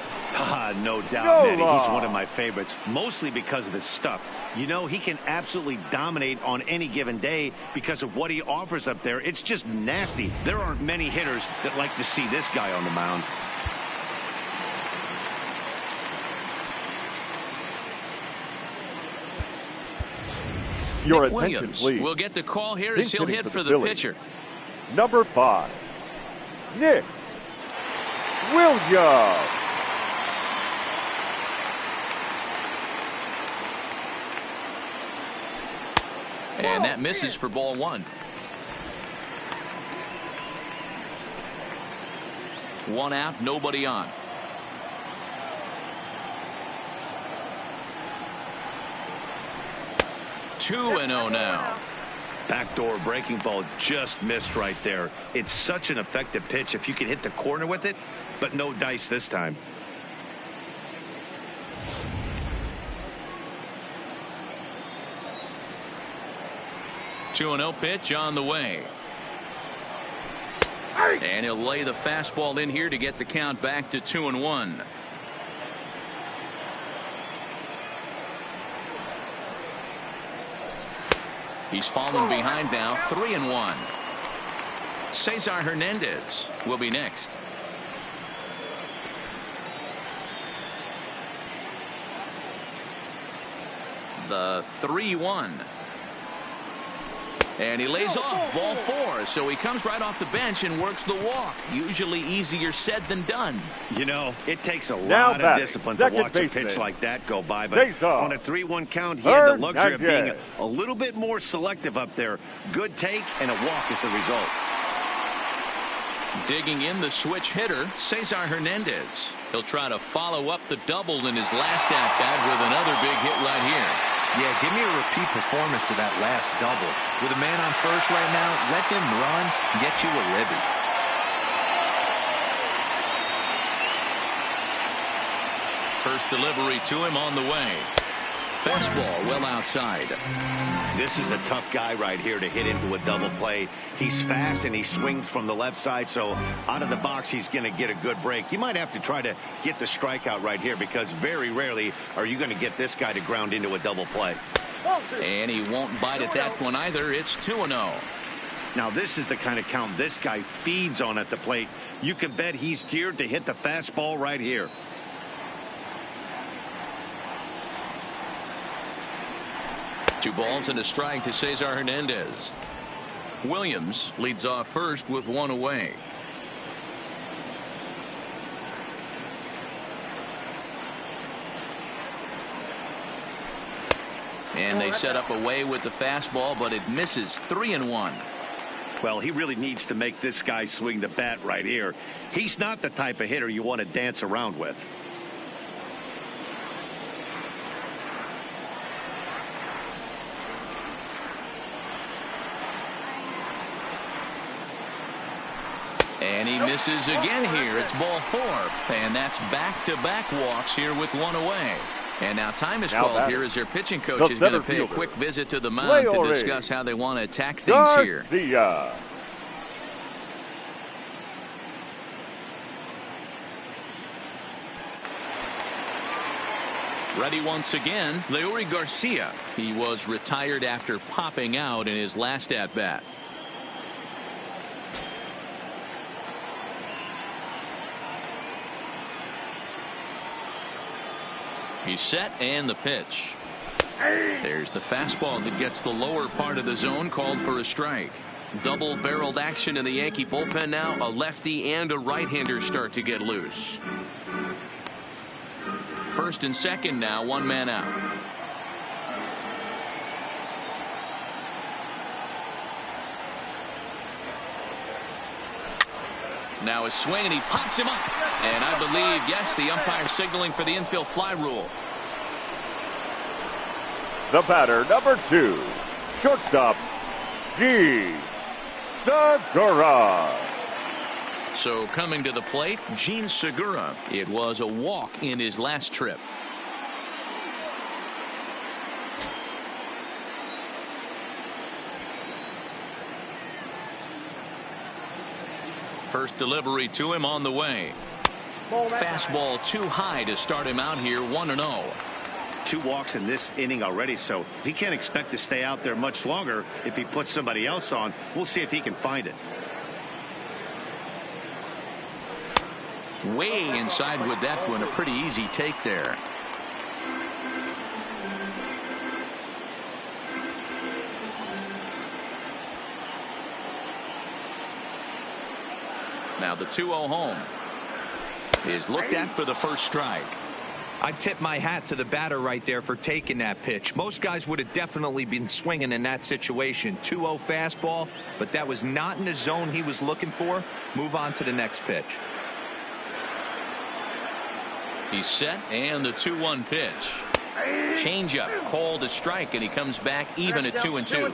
No doubt, Manny. He's one of my favorites, mostly because of his stuff. You know, he can absolutely dominate on any given day because of what he offers up there. It's just nasty. There aren't many hitters that like to see this guy on the mound. Your Nick attention, Williams please. will get the call here as he'll hit for the Phillies. pitcher. Number 5, Nick Williams. And that misses for ball 1. 1 out, nobody on. 2-0 now. Backdoor breaking ball just missed right there. It's such an effective pitch if you can hit the corner with it, but no dice this time. Two 2-0 pitch on the way. And he'll lay the fastball in here to get the count back to 2-1. He's fallen behind now, 3-1. Cesar Hernandez will be next. The 3-1. And he lays off, ball 4. So he comes right off the bench and works the walk. Usually easier said than done. You know, it takes a lot of discipline to watch a pitch like that go by. But on a 3-1 count, he had the luxury of being a little bit more selective up there. Good take and a walk is the result. Digging in the switch hitter, Cesar Hernandez. He'll try to follow up the double in his last at-bat with another big hit right here. Yeah, give me a repeat performance of that last double. With a man on first right now, let him run and get you a ribby. First delivery to him on the way. Fastball well outside. This is a tough guy right here to hit into a double play. He's fast and he swings from the left side, so out of the box he's going to get a good break. You might have to try to get the strikeout right here because very rarely are you going to get this guy to ground into a double play. And he won't bite at that one either. It's 2-0. Now this is the kind of count this guy feeds on at the plate. You can bet he's geared to hit the fastball right here. Two balls and a strike to Cesar Hernandez. Williams leads off first with one away. And they set up away with the fastball, but it misses. 3-1. Well, he really needs to make this guy swing the bat right here. He's not the type of hitter you want to dance around with. And he misses again here. It's ball 4. And that's back-to-back walks here with one away. And now time is called here as their pitching coach is going to pay a quick visit to the mound to discuss how they want to attack things here. Ready once again, Leury Garcia. He was retired after popping out in his last at-bat. He's set and the pitch. There's the fastball that gets the lower part of the zone, called for a strike. Double-barreled action in the Yankee bullpen now. A lefty and a right-hander start to get loose. First and second now, one man out. Now a swing and he pops him up. And I believe, yes, the umpire signaling for the infield fly rule. The batter, number 2, shortstop, G. Segura. So coming to the plate, Gene Segura. It was a walk in his last trip. First delivery to him on the way. Fastball too high to start him out here, 1-0. 2 walks in this inning already, so he can't expect to stay out there much longer if he puts somebody else on. We'll see if he can find it. Way inside with that one, a pretty easy take there. Now the 2-0 home is looked at for the first strike. I tip my hat to the batter right there for taking that pitch. Most guys would have definitely been swinging in that situation. 2-0 fastball, but that was not in the zone he was looking for. Move on to the next pitch. He's set and the 2-1 pitch. Changeup called a strike, and he comes back even at 2-2.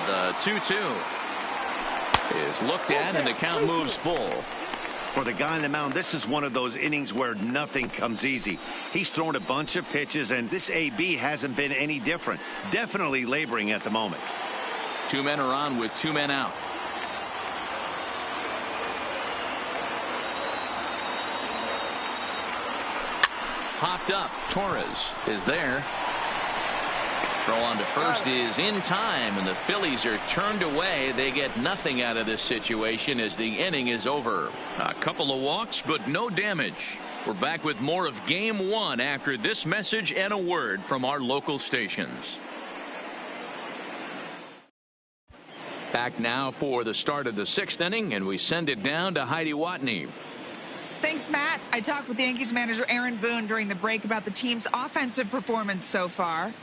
The 2-2 is looked at, and the count moves full. For the guy on the mound, this is one of those innings where nothing comes easy. He's thrown a bunch of pitches, and this AB hasn't been any different. Definitely laboring at the moment. 2 men are on with 2 men out. Popped up. Torres is there. Throw on to first is in time, and the Phillies are turned away. They get nothing out of this situation as the inning is over. A couple of walks, but no damage. We're back with more of Game 1 after this message and a word from our local stations. Back now for the start of the 6th inning, and we send it down to Heidi Watney. Thanks, Matt. I talked with Yankees manager Aaron Boone during the break about the team's offensive performance so far.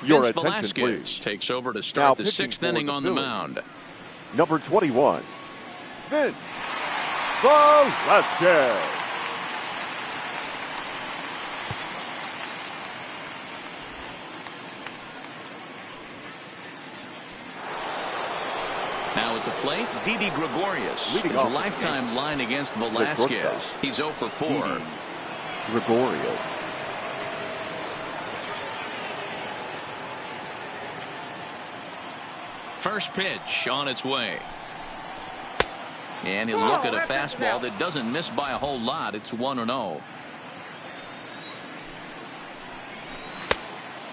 Your Vince attention, Velasquez please. Takes over to Now start the pitching 6th for inning the on the Phillies. mound. Number 21, Vince Velasquez. Now at the plate, Didi Gregorius. Leading His off the lifetime line against Velasquez. shortstop. He's 0 for 4. Didi Gregorius. First pitch on its way. And he'll look at a fastball that doesn't miss by a whole lot. It's 1-0.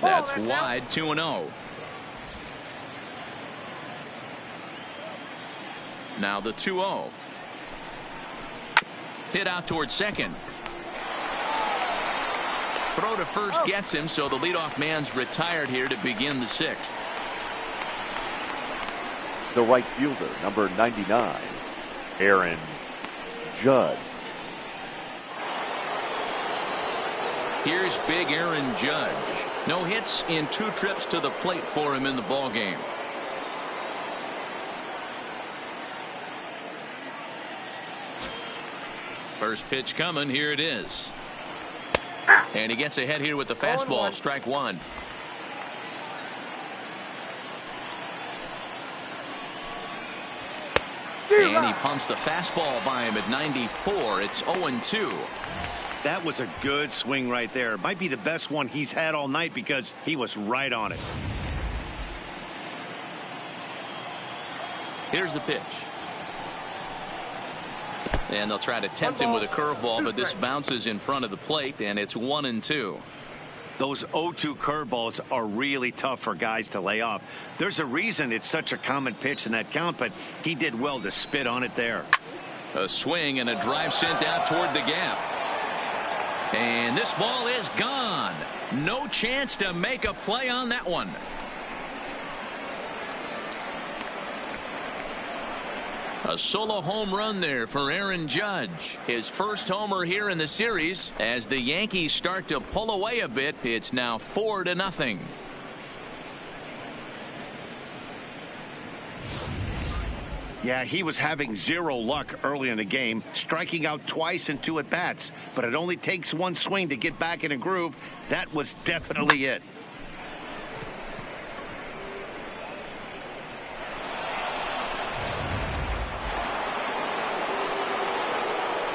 That's wide, 2-0. Now the 2-0. Hit out towards second. Throw to first gets him, so the leadoff man's retired here to begin the 6th. The right fielder, number 99, Aaron Judge. Here's big Aaron Judge. No hits in 2 trips to the plate for him in the ball game. First pitch coming. Here it is. And he gets ahead here with the fastball. Strike 1. And he pumps the fastball by him at 94. It's 0-2. That was a good swing right there. Might be the best one he's had all night because he was right on it. Here's the pitch. And they'll try to tempt him with a curveball, but this bounces in front of the plate, and it's 1-2. Those 0-2 curveballs are really tough for guys to lay off. There's a reason it's such a common pitch in that count, but he did well to spit on it there. A swing and a drive sent out toward the gap. And this ball is gone. No chance to make a play on that one. A solo home run there for Aaron Judge. His first homer here in the series. As the Yankees start to pull away a bit, it's now 4-0. Yeah, he was having zero luck early in the game, striking out twice in 2 at-bats. But it only takes one swing to get back in a groove. That was definitely it.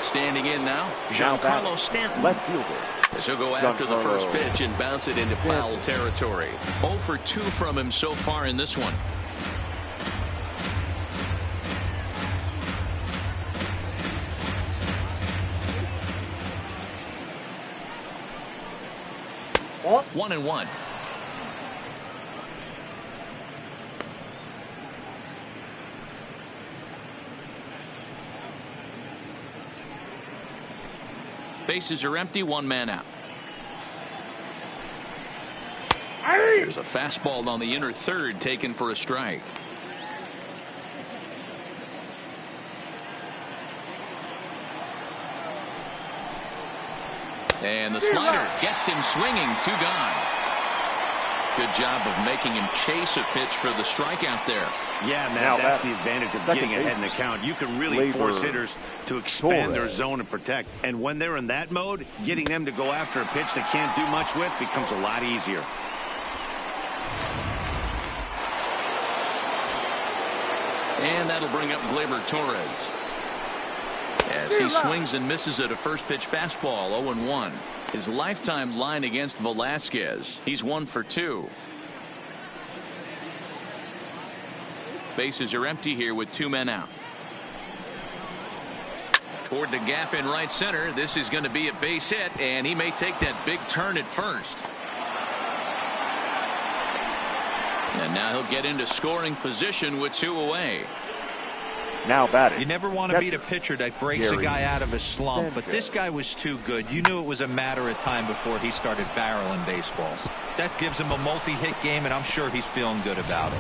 Standing in now, Giancarlo Stanton. Left fielder. As he'll go after the first Giancarlo pitch and bounce it into foul territory. 0 for 2 from him so far in this one. Ball. 1-1. Bases are empty, one man out. There's a fastball on the inner third taken for a strike. And the slider gets him swinging, 2 gone. Good job of making him chase a pitch for the strikeout there. Yeah, man, that's the advantage of getting ahead in the count. You can really force hitters to expand their zone and protect. And when they're in that mode, getting them to go after a pitch they can't do much with becomes a lot easier. And that'll bring up Gleyber Torres. As he swings and misses at a first pitch fastball, 0-1. His lifetime line against Velasquez, he's 1 for 2. Bases are empty here with 2 men out. Toward the gap in right center. This is going to be a base hit, and he may take that big turn at first. And now he'll get into scoring position with 2 away. Now batting. You never want to beat a pitcher that breaks a guy out of a slump, but this guy was too good. You knew it was a matter of time before he started barreling baseballs. That gives him a multi-hit game, and I'm sure he's feeling good about it.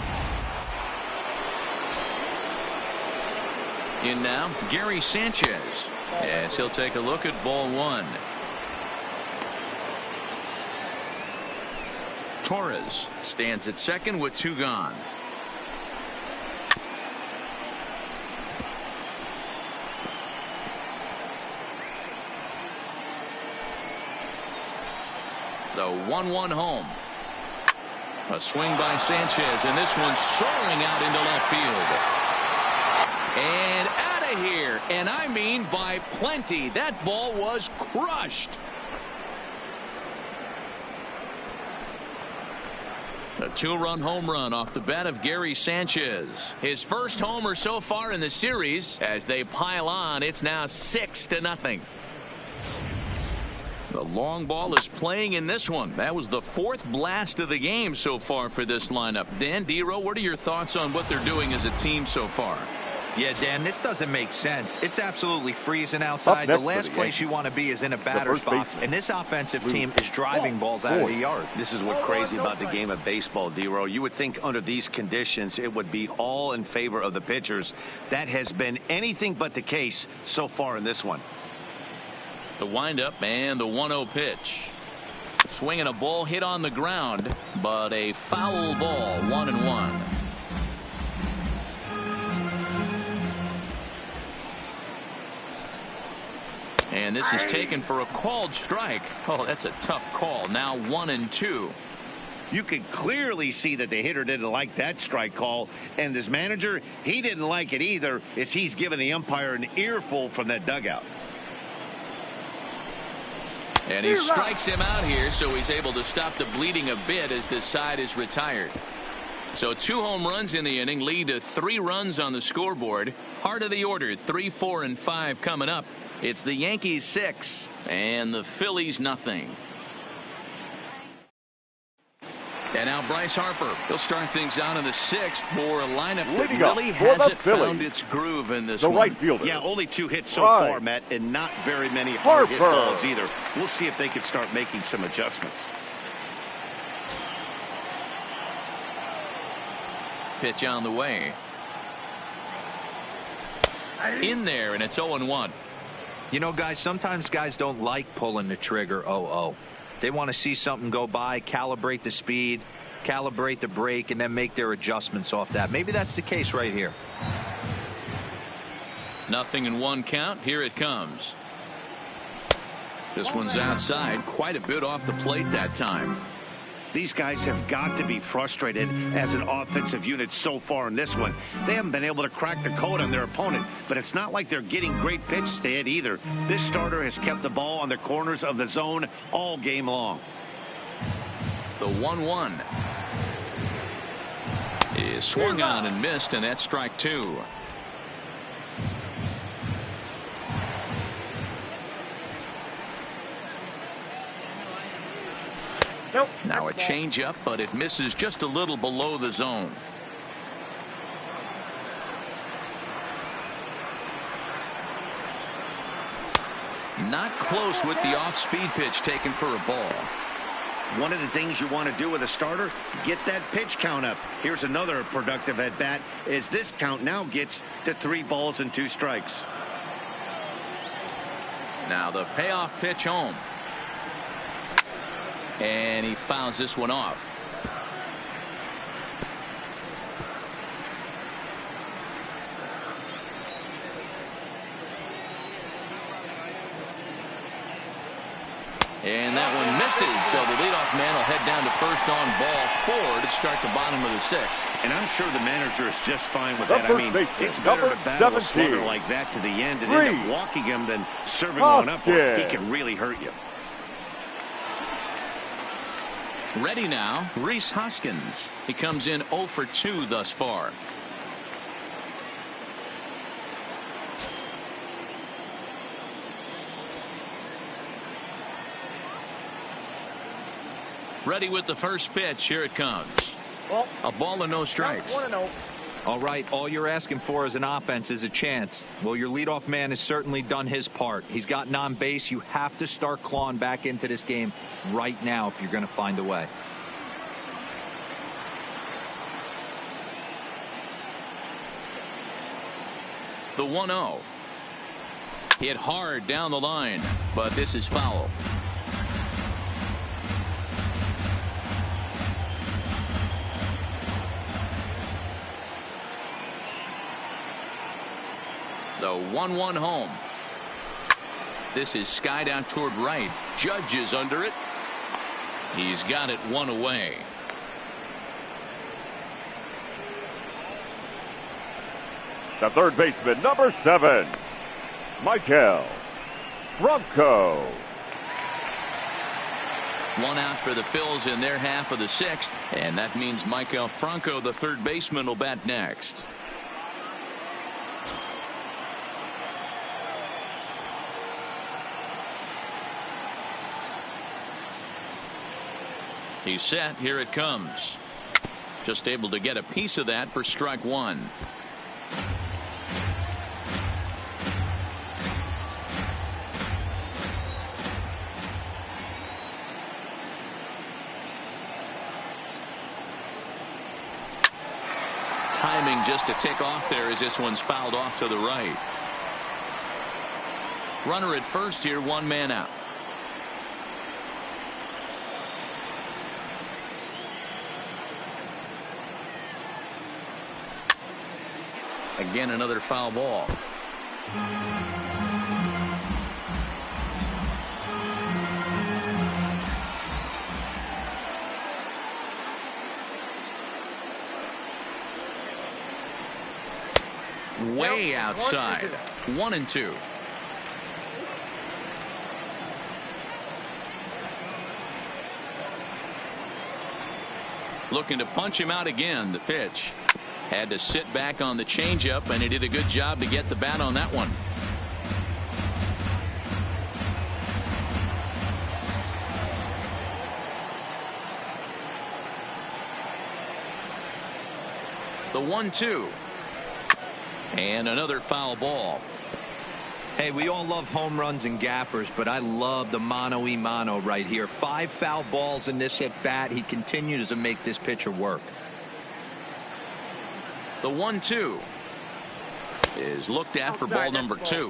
In now, Gary Sanchez, as he'll take a look at ball 1. Torres stands at second with 2 gone. The 1-1 home. A swing by Sanchez, and this one's soaring out into left field. And out of here, and I mean by plenty. That ball was crushed. A 2-run home run off the bat of Gary Sanchez. His first homer so far in the series. As they pile on, it's now 6-0. The long ball is playing in this one. That was the 4th blast of the game so far for this lineup. Dan, Dero, what are your thoughts on what they're doing as a team so far? Yeah, Dan, this doesn't make sense. It's absolutely freezing outside. The last place you want to be is in a batter's box, and this offensive team is driving balls out of the yard. This is what's crazy about the game of baseball, Dero. You would think under these conditions it would be all in favor of the pitchers. That has been anything but the case so far in this one. The windup and the 1-0 pitch. Swinging a ball hit on the ground, but a foul ball, 1-1. And this is taken for a called strike. Oh, that's a tough call. Now 1-2. You could clearly see that the hitter didn't like that strike call, and his manager, he didn't like it either, as he's given the umpire an earful from that dugout. And he strikes him out here, so he's able to stop the bleeding a bit as this side is retired. So 2 home runs in the inning lead to 3 runs on the scoreboard. Heart of the order, 3, 4, and 5 coming up. It's the Yankees 6 and the Phillies nothing. And now Bryce Harper. He'll start things out in the 6th for a lineup that really hasn't found its groove in this one. Right fielder. Yeah, only 2 hits so far, Matt, and not very many hard hit balls either. We'll see if they can start making some adjustments. Pitch on the way. In there, and it's 0-1. You know, guys, sometimes guys don't like pulling the trigger 0-0. They want to see something go by, calibrate the speed, calibrate the brake, and then make their adjustments off that. Maybe that's the case right here. 0-1 count. Here it comes. This one's outside, quite a bit off the plate that time. These guys have got to be frustrated as an offensive unit so far in this one. They haven't been able to crack the code on their opponent, but it's not like they're getting great pitches to hit either. This starter has kept the ball on the corners of the zone all game long. The 1-1 is swung on and missed, and that's strike 2. Nope. Now a changeup, but it misses just a little below the zone. Not close with the off-speed pitch taken for a ball. One of the things you want to do with a starter, get that pitch count up. Here's another productive at-bat as this count now gets to 3 balls and 2 strikes. Now the payoff pitch home. And he fouls this one off. And that one misses, so the leadoff man will head down to first on ball 4 to start the bottom of the 6th. And I'm sure the manager is just fine with that. I mean, it's better to battle a slugger like that to the end and end up walking him than serving one up where he can really hurt you. Ready now, Rhys Hoskins. He comes in 0 for 2 thus far. Ready with the first pitch. Here it comes. A ball and no strikes. 1-0. All right, all you're asking for as an offense is a chance. Well, your leadoff man has certainly done his part. He's gotten on base. You have to start clawing back into this game right now if you're going to find a way. The 1-0. Hit hard down the line, but this is foul. The 1-1 home. This is skied out toward right. Judge is under it. He's got it 1 away. The third baseman, number 7, Michael Franco. 1 out for the Phils in their half of the 6th, and that means Michael Franco, the third baseman, will bat next. He's set. Here it comes. Just able to get a piece of that for strike 1. Timing just a tick off there as this one's fouled off to the right. Runner at first here, 1 man out. Again, another foul ball. Way outside. 1-2. Looking to punch him out again. The pitch. Had to sit back on the changeup, and he did a good job to get the bat on that one. The 1-2. And another foul ball. Hey, we all love home runs and gappers, but I love the mano-y-mano right here. 5 foul balls in this at bat. He continues to make this pitcher work. The 1-2 is looked at for ball number 2.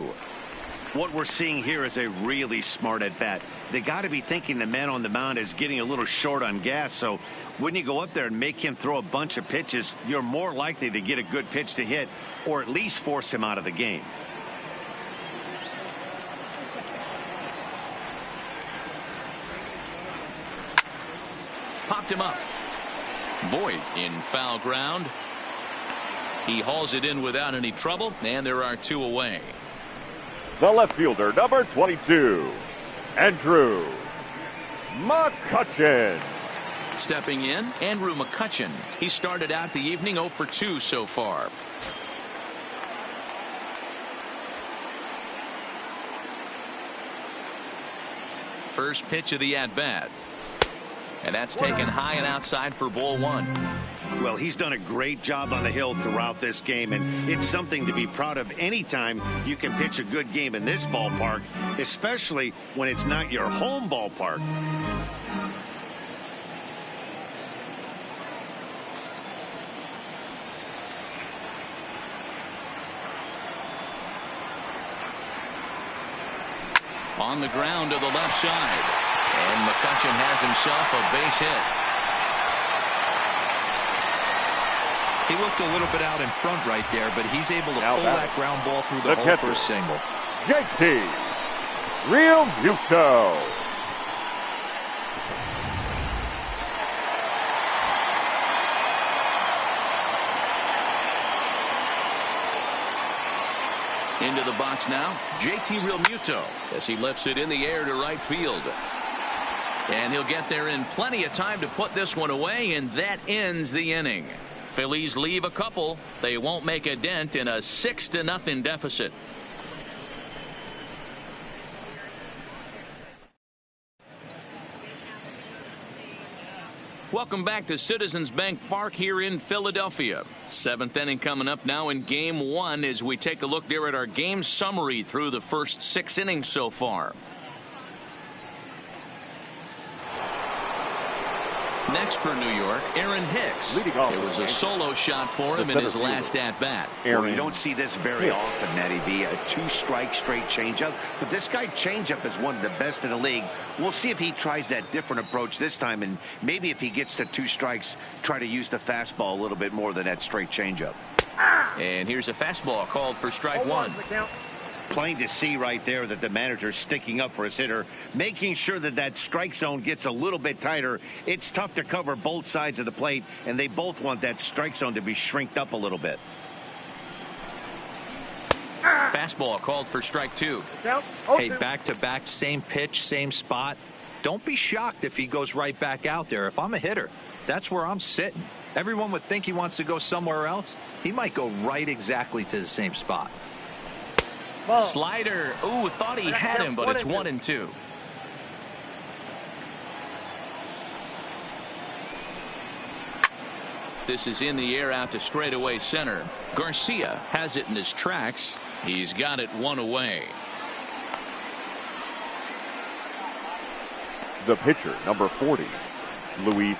What we're seeing here is a really smart at bat. They got to be thinking the man on the mound is getting a little short on gas, so when you go up there and make him throw a bunch of pitches, you're more likely to get a good pitch to hit or at least force him out of the game. Popped him up. Voit in foul ground. He hauls it in without any trouble, and there are 2 away. The left fielder, number 22, Andrew McCutchen. Stepping in, Andrew McCutchen. He started out the evening 0 for 2 so far. First pitch of the at-bat. And that's taken high and outside for ball one. Well, he's done a great job on the hill throughout this game, and it's something to be proud of anytime you can pitch a good game in this ballpark, especially when it's not your home ballpark. On the ground to the left side. And McCutchen has himself a base hit. He looked a little bit out in front right there, but he's able to pull that ground ball through the hole for a single. JT Realmuto. Into the box now, JT Realmuto as he lifts it in the air to right field. And he'll get there in plenty of time to put this one away, and that ends the inning. Phillies leave a couple. They won't make a dent in a 6-0 deficit. Welcome back to Citizens Bank Park here in Philadelphia. 7th inning coming up now in game 1 as we take a look there at our game summary through the first 6 innings so far. Next for New York, Aaron Hicks. It was a solo shot for him in his last at-bat. Well, you don't see this very often, Matty V. A 2-strike straight changeup. But this guy changeup is one of the best in the league. We'll see if he tries that different approach this time. And maybe if he gets to 2 strikes, try to use the fastball a little bit more than that straight changeup. And here's a fastball called for strike 1. Plain to see right there that the manager's sticking up for his hitter, making sure that that strike zone gets a little bit tighter. It's tough to cover both sides of the plate, and they both want that strike zone to be shrinked up a little bit. Fastball called for strike 2. Hey, back-to-back, same pitch, same spot. Don't be shocked if he goes right back out there. If I'm a hitter, that's where I'm sitting. Everyone would think he wants to go somewhere else. He might go right exactly to the same spot. Slider. Ooh, thought he had him, but it's 1-2. This is in the air out to straightaway center. Garcia has it in his tracks. He's got it 1 away. The pitcher, number 40, Luis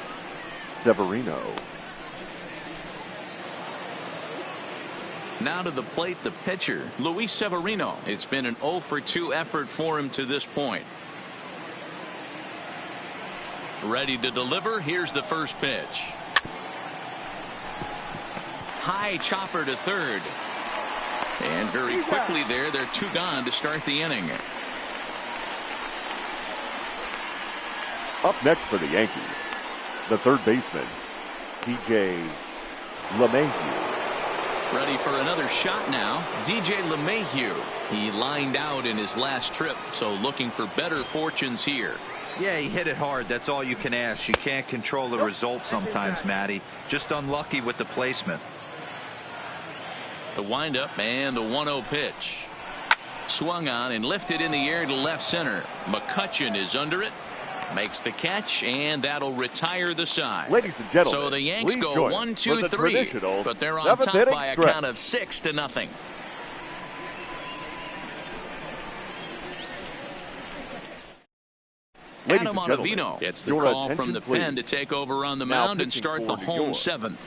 Severino. Now to the plate, the pitcher, Luis Severino. It's been an 0-for-2 effort for him to this point. Ready to deliver. Here's the first pitch. High chopper to third. And very quickly there, they're 2 gone to start the inning. Up next for the Yankees, the third baseman, DJ LeMahieu. Ready for another shot now. DJ LeMahieu. He lined out in his last trip, so looking for better fortunes here. Yeah, he hit it hard. That's all you can ask. You can't control the result sometimes, Matty. Just unlucky with the placement. The windup and the 1-0 pitch. Swung on and lifted in the air to left center. McCutchen is under it. Makes the catch, and that'll retire the side. Ladies and gentlemen, so the Yanks go 1-2-3, but they're on top by a count of 6-0. Adam Ottavino gets the call from the pen to take over on the mound and start the home 7th.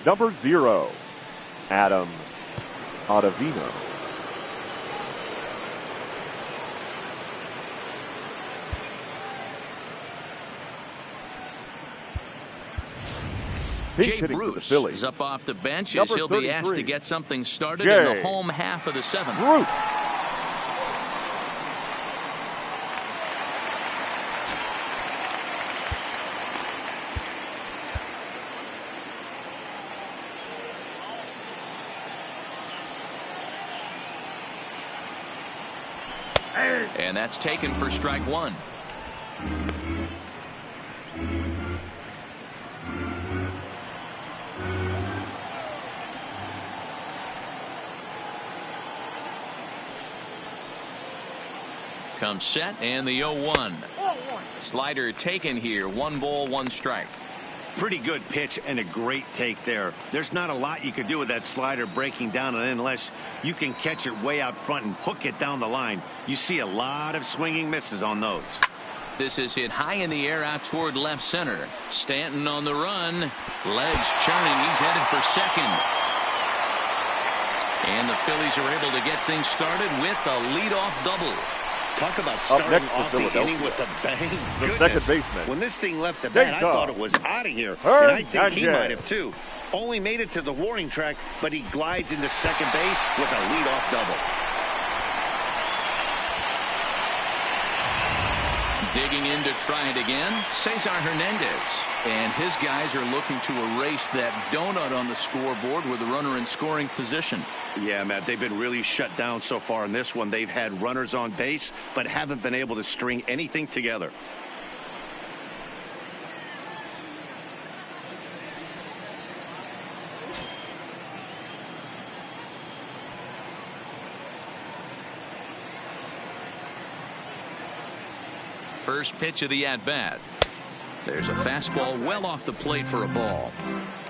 Number 0, Adam Ottavino. Jay Bruce is up off the bench as he'll be asked to get something started in the home half of the 7th. Bruce. And that's taken for strike 1. Comes set and the 0-1. Slider taken here. 1 ball, 1 strike. Pretty good pitch and a great take there. There's not a lot you could do with that slider breaking down unless you can catch it way out front and hook it down the line. You see a lot of swinging misses on those. This is hit high in the air out toward left center. Stanton on the run. Legs churning. He's headed for second. And the Phillies are able to get things started with a leadoff double. Talk about starting off the inning with a bang. The Goodness. second baseman. When this thing left the bat, I thought it was out of here. And I think he might have too. Only made it to the warning track, but he glides into second base with a leadoff double. Digging in to try it again, Cesar Hernandez. And his guys are looking to erase that donut on the scoreboard with a runner in scoring position. Yeah, Matt, they've been really shut down so far in this one. They've had runners on base, but haven't been able to string anything together. First pitch of the at-bat. There's a fastball well off the plate for a ball.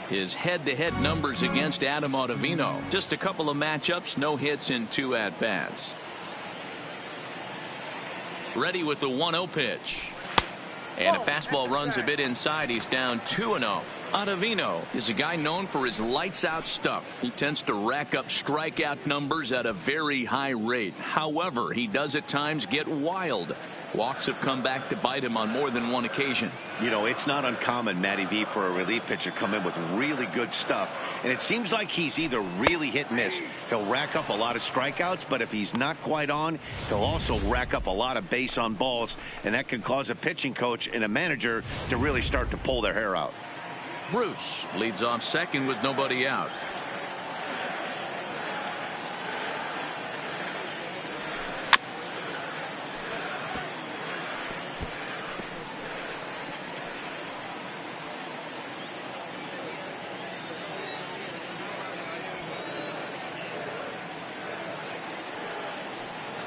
His head-to-head numbers against Adam Ottavino. Just a couple of matchups, no hits in 2 at-bats. Ready with the 1-0 pitch. And a fastball runs a bit inside. He's down 2-0. Ottavino is a guy known for his lights-out stuff. He tends to rack up strikeout numbers at a very high rate. However, he does at times get wild. Walks have come back to bite him on more than one occasion. You know, it's not uncommon, Matty V, for a relief pitcher to come in with really good stuff. And it seems like he's either really hit and miss. He'll rack up a lot of strikeouts, but if he's not quite on, he'll also rack up a lot of base on balls. And that can cause a pitching coach and a manager to really start to pull their hair out. Bruce leads off second with nobody out.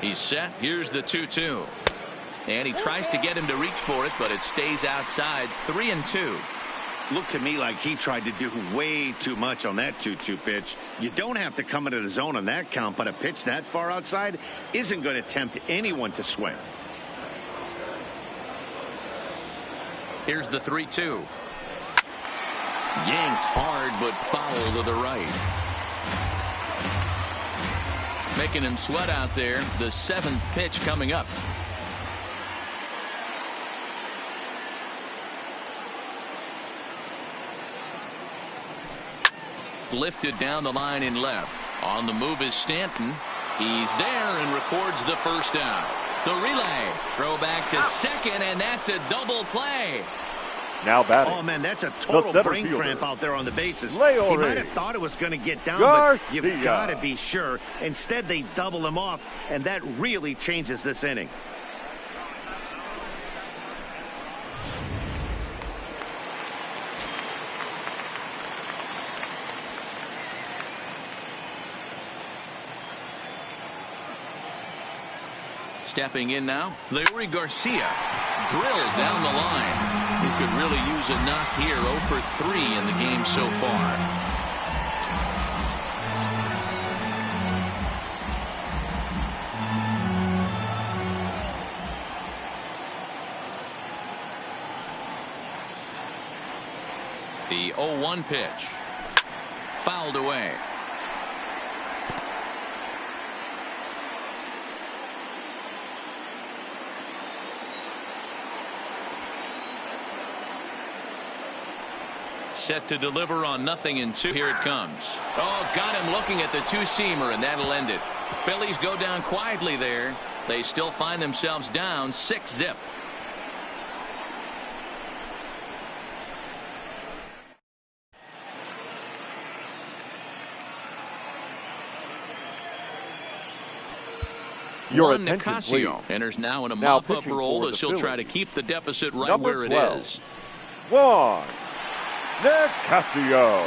He's set. Here's the 2-2. And he tries to get him to reach for it, but it stays outside. 3-2. Looked to me like he tried to do way too much on that 2-2 pitch. You don't have to come into the zone on that count, but a pitch that far outside isn't going to tempt anyone to swing. Here's the 3-2. Yanked hard, but foul to the right. Making him sweat out there. The 7th pitch coming up. Lifted down the line in left. On the move is Stanton. He's there and records the first out. The relay. Throw back to second, and that's a double play. Now batting. Oh, man, that's a total brain cramp out there on the bases. He might have thought it was going to get down, but you've got to be sure. Instead, they double him off, and that really changes this inning. Stepping in now, Larry Garcia. Drilled down the line. He could really use a knock here. 0 for 3 in the game so far. The 0-1 pitch. Fouled away. Set to deliver on 0-2. Here it comes. Oh, got him looking at the 2-seamer, and that'll end it. Phillies go down quietly there. They still find themselves down 6-0. Your Juan Nicasio enters now in a mop-up role as he'll try to keep the deficit right where it is. Juan Nicasio.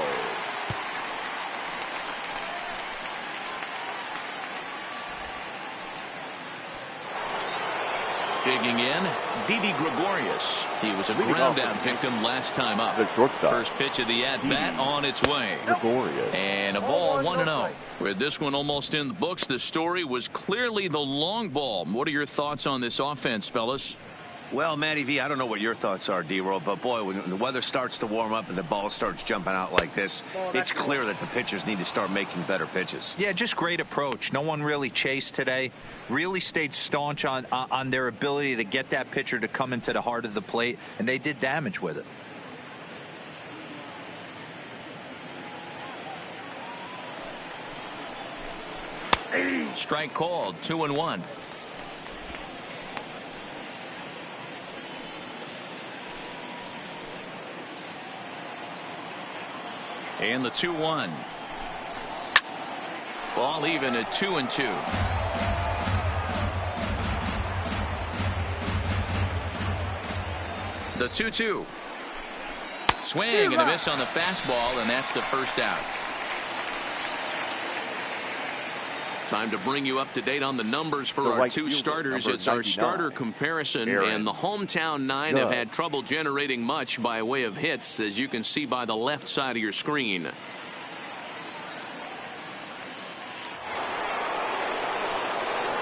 Digging in, Didi Gregorius. He was a ground-out victim last time up. The shortstop. First pitch of the at-bat on its way. Gregorius. And a ball 1-0. With this one almost in the books, the story was clearly the long ball. What are your thoughts on this offense, fellas? Well, Matty V, I don't know what your thoughts are, D-Roll, but boy, when the weather starts to warm up and the ball starts jumping out like this, it's clear that the pitchers need to start making better pitches. Yeah, just great approach. No one really chased today. Really stayed staunch on their ability to get that pitcher to come into the heart of the plate, and they did damage with it. Strike called, 2-1. And the 2-1. Ball even at 2-2. The 2-2. Swing and a miss on the fastball, and that's the first out. Time to bring you up to date on the numbers for our two starters. It's our starter comparison, and the hometown nine have had trouble generating much by way of hits, as you can see by the left side of your screen.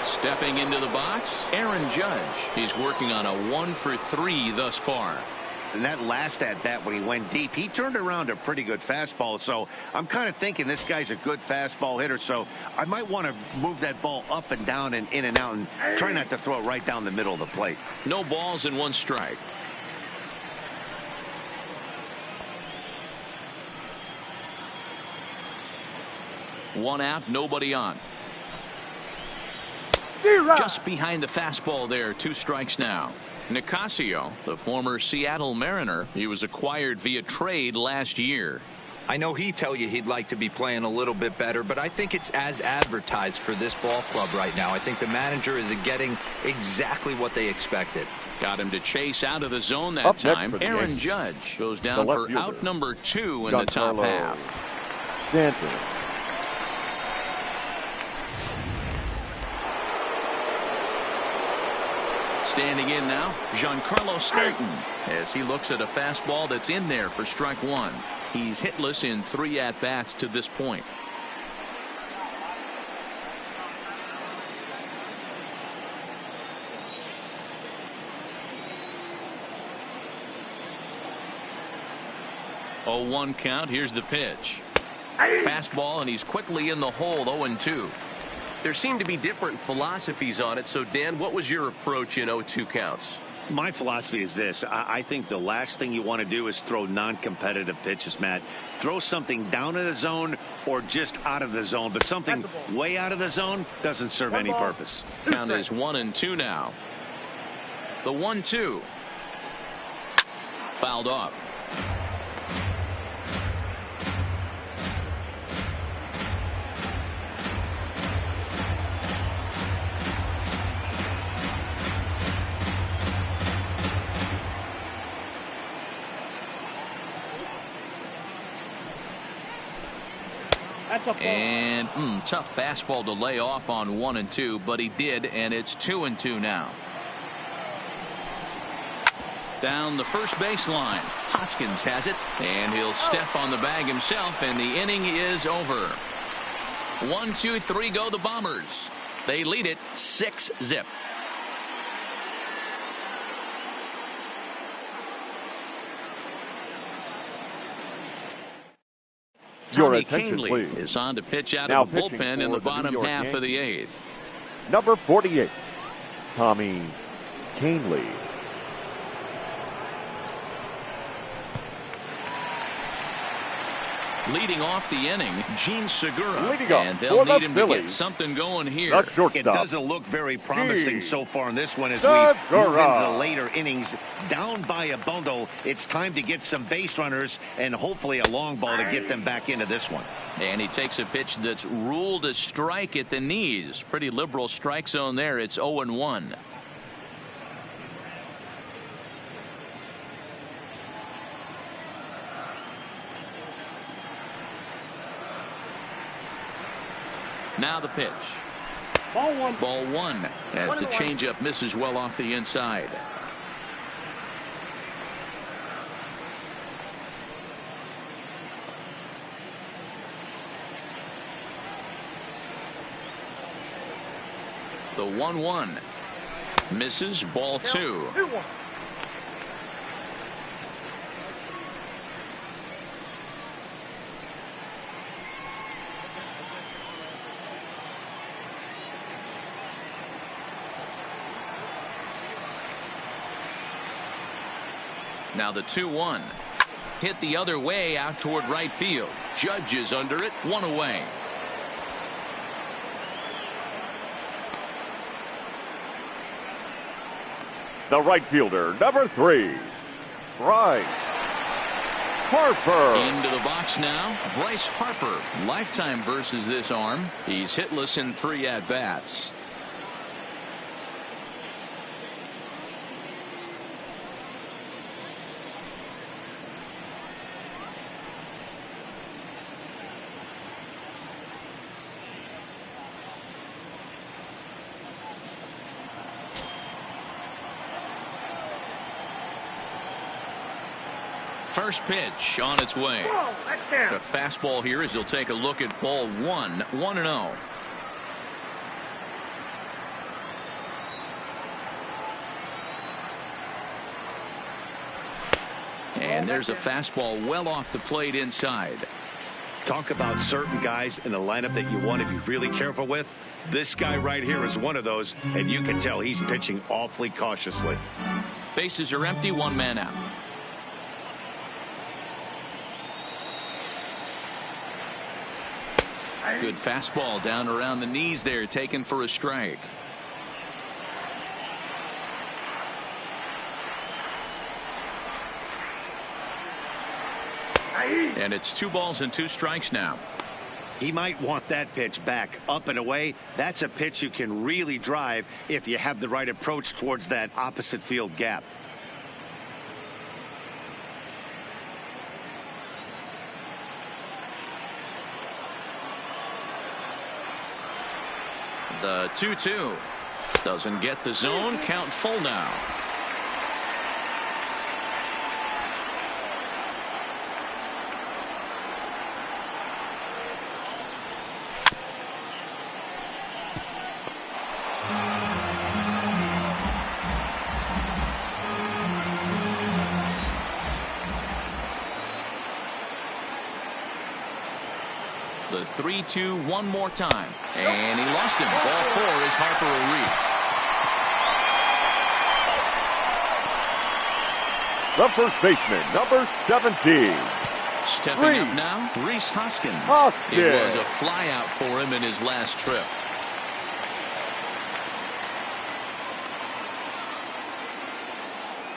Stepping into the box, Aaron Judge. He's working on a 1-for-3 thus far. And that last at bat when he went deep, he turned around a pretty good fastball. So I'm kind of thinking this guy's a good fastball hitter. So I might want to move that ball up and down and in and out and try not to throw it right down the middle of the plate. No balls and one strike. One out, nobody on. Just behind the fastball there, 2 strikes now. Nicasio, the former Seattle Mariner, he was acquired via trade last year. I know he'd tell you he'd like to be playing a little bit better, but I think it's as advertised for this ball club right now. I think the manager is getting exactly what they expected. Got him to chase out of the zone that time. Aaron Judge goes down for out number 2 in the top half. Stanton. Standing in now, Giancarlo Stanton, as he looks at a fastball that's in there for strike 1. He's hitless in 3 at-bats to this point. Oh, 1 count. Here's the pitch. Fastball, and he's quickly in the hole, 0-2. There seem to be different philosophies on it. So, Dan, what was your approach in 0-2 counts? My philosophy is this. I think the last thing you want to do is throw non-competitive pitches, Matt. Throw something down in the zone or just out of the zone, but something way out of the zone doesn't serve any purpose. Count is 1-2 now. The 1-2. Fouled off. And tough fastball to lay off on 1-2, but he did, and it's 2-2 now. Down the first baseline, Hoskins has it, and he'll step on the bag himself, and the inning is over. 1, 2, 3 go the Bombers. They lead it 6-0. Your Tommy attention, Canley please. is on to pitch out Now of the bullpen in the bottom half of the 8th. Number 48, Tommy Canley. Leading off the inning, Gene Segura, Leading off and they'll for need the him to get Phillies, something going here. the shortstop. It doesn't look very promising so far in this one as we Segura. move into the later innings. Down by a bundle, it's time to get some base runners and hopefully a long ball to get them back into this one. And he takes a pitch that's ruled a strike at the knees. Pretty liberal strike zone there. It's 0-1. Now the pitch. Ball one. Ball one as the changeup misses well off the inside. The 1-1 misses. Ball two. 2-1. Now the 2-1 hit the other way out toward right field. Judge is under it. One away. The right fielder, number 3, Bryce Harper. Into the box now, Bryce Harper. Lifetime versus this arm. He's hitless in 3 at-bats. First pitch on its way. Whoa, that's down. The fastball here as he'll take a look at ball 1, 1-0. And there's a fastball well off the plate inside. Talk about certain guys in the lineup that you want to be really careful with. This guy right here is one of those, and you can tell he's pitching awfully cautiously. Bases are empty, 1 man out. Good fastball down around the knees there, taken for a strike. And it's 2 balls and 2 strikes now. He might want that pitch back, up and away. That's a pitch you can really drive if you have the right approach towards that opposite field gap. The 2-2 doesn't get the zone. Count full now. The 3-2 one more time, and he lost him. Ball 4 as Harper will reach. The first baseman, number 17. Stepping up now, Rhys Hoskins. It was a flyout for him in his last trip.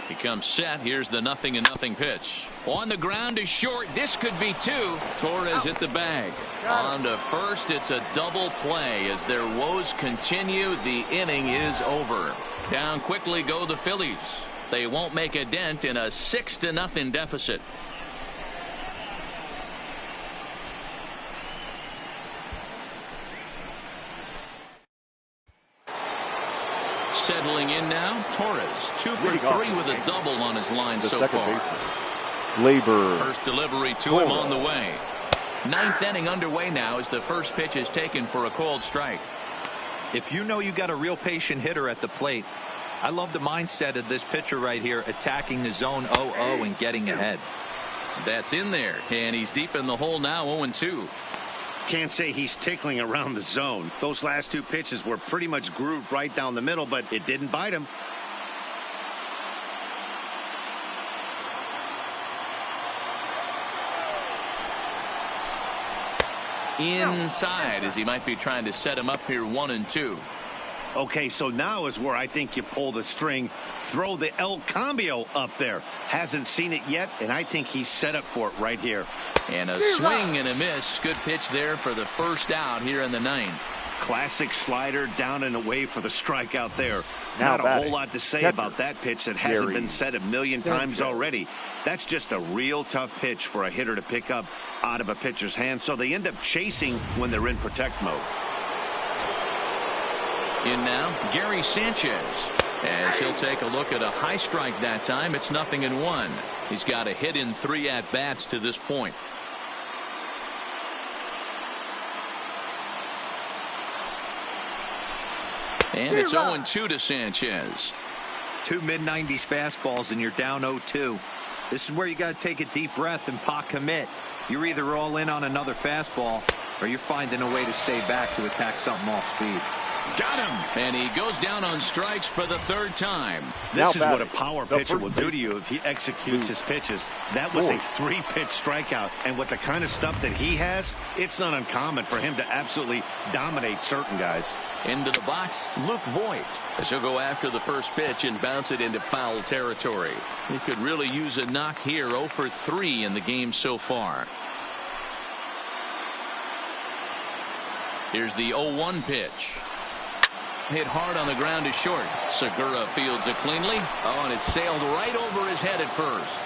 He comes set. Here's the 0-0 pitch. On the ground is short. This could be 2. Torres hit the bag. On to first. It's a double play as their woes continue. The inning is over. Down quickly go the Phillies. They won't make a dent in a 6-0 deficit. Settling in now, Torres 2 for 3 with a double on his line so far. Labor. First delivery to him on the way. 9th inning underway now as the first pitch is taken for a called strike. If you know you got a real patient hitter at the plate, I love the mindset of this pitcher right here, attacking the zone 0-0 and getting ahead. That's in there, and he's deep in the hole now, 0-2. Can't say he's tickling around the zone. Those last 2 pitches were pretty much grooved right down the middle, but it didn't bite him. Inside as he might be trying to set him up here, 1-2. Okay, so now is where I think you pull the string, throw the El Cambio up there. Hasn't seen it yet, and I think he's set up for it right here. And a swing and a miss. Good pitch there for the first out here in the 9th. Classic slider down and away for the strikeout there. Now Not a whole lot to say about that pitch that hasn't been said a million times already. That's just a real tough pitch for a hitter to pick up out of a pitcher's hand, so they end up chasing when they're in protect mode. In now, Gary Sanchez. As he'll take a look at a high strike that time, it's 0-1. He's got a hit in 3 at-bats to this point. And it's 0-2 to Sanchez. 2 mid-90s fastballs and you're down 0-2. This is where you got to take a deep breath and pot commit. You're either all in on another fastball or you're finding a way to stay back to attack something off speed. Got him. And he goes down on strikes for the 3rd time. This is what a power pitcher will do to you if he executes his pitches. That was a 3-pitch strikeout. And with the kind of stuff that he has, it's not uncommon for him to absolutely dominate certain guys. Into the box, Luke Voigt, as he'll go after the first pitch and bounce it into foul territory. He could really use a knock here. 0 for 3 in the game so far. Here's the 0-1 pitch. Hit hard on the ground to short. Segura fields it cleanly. Oh, and it sailed right over his head at first.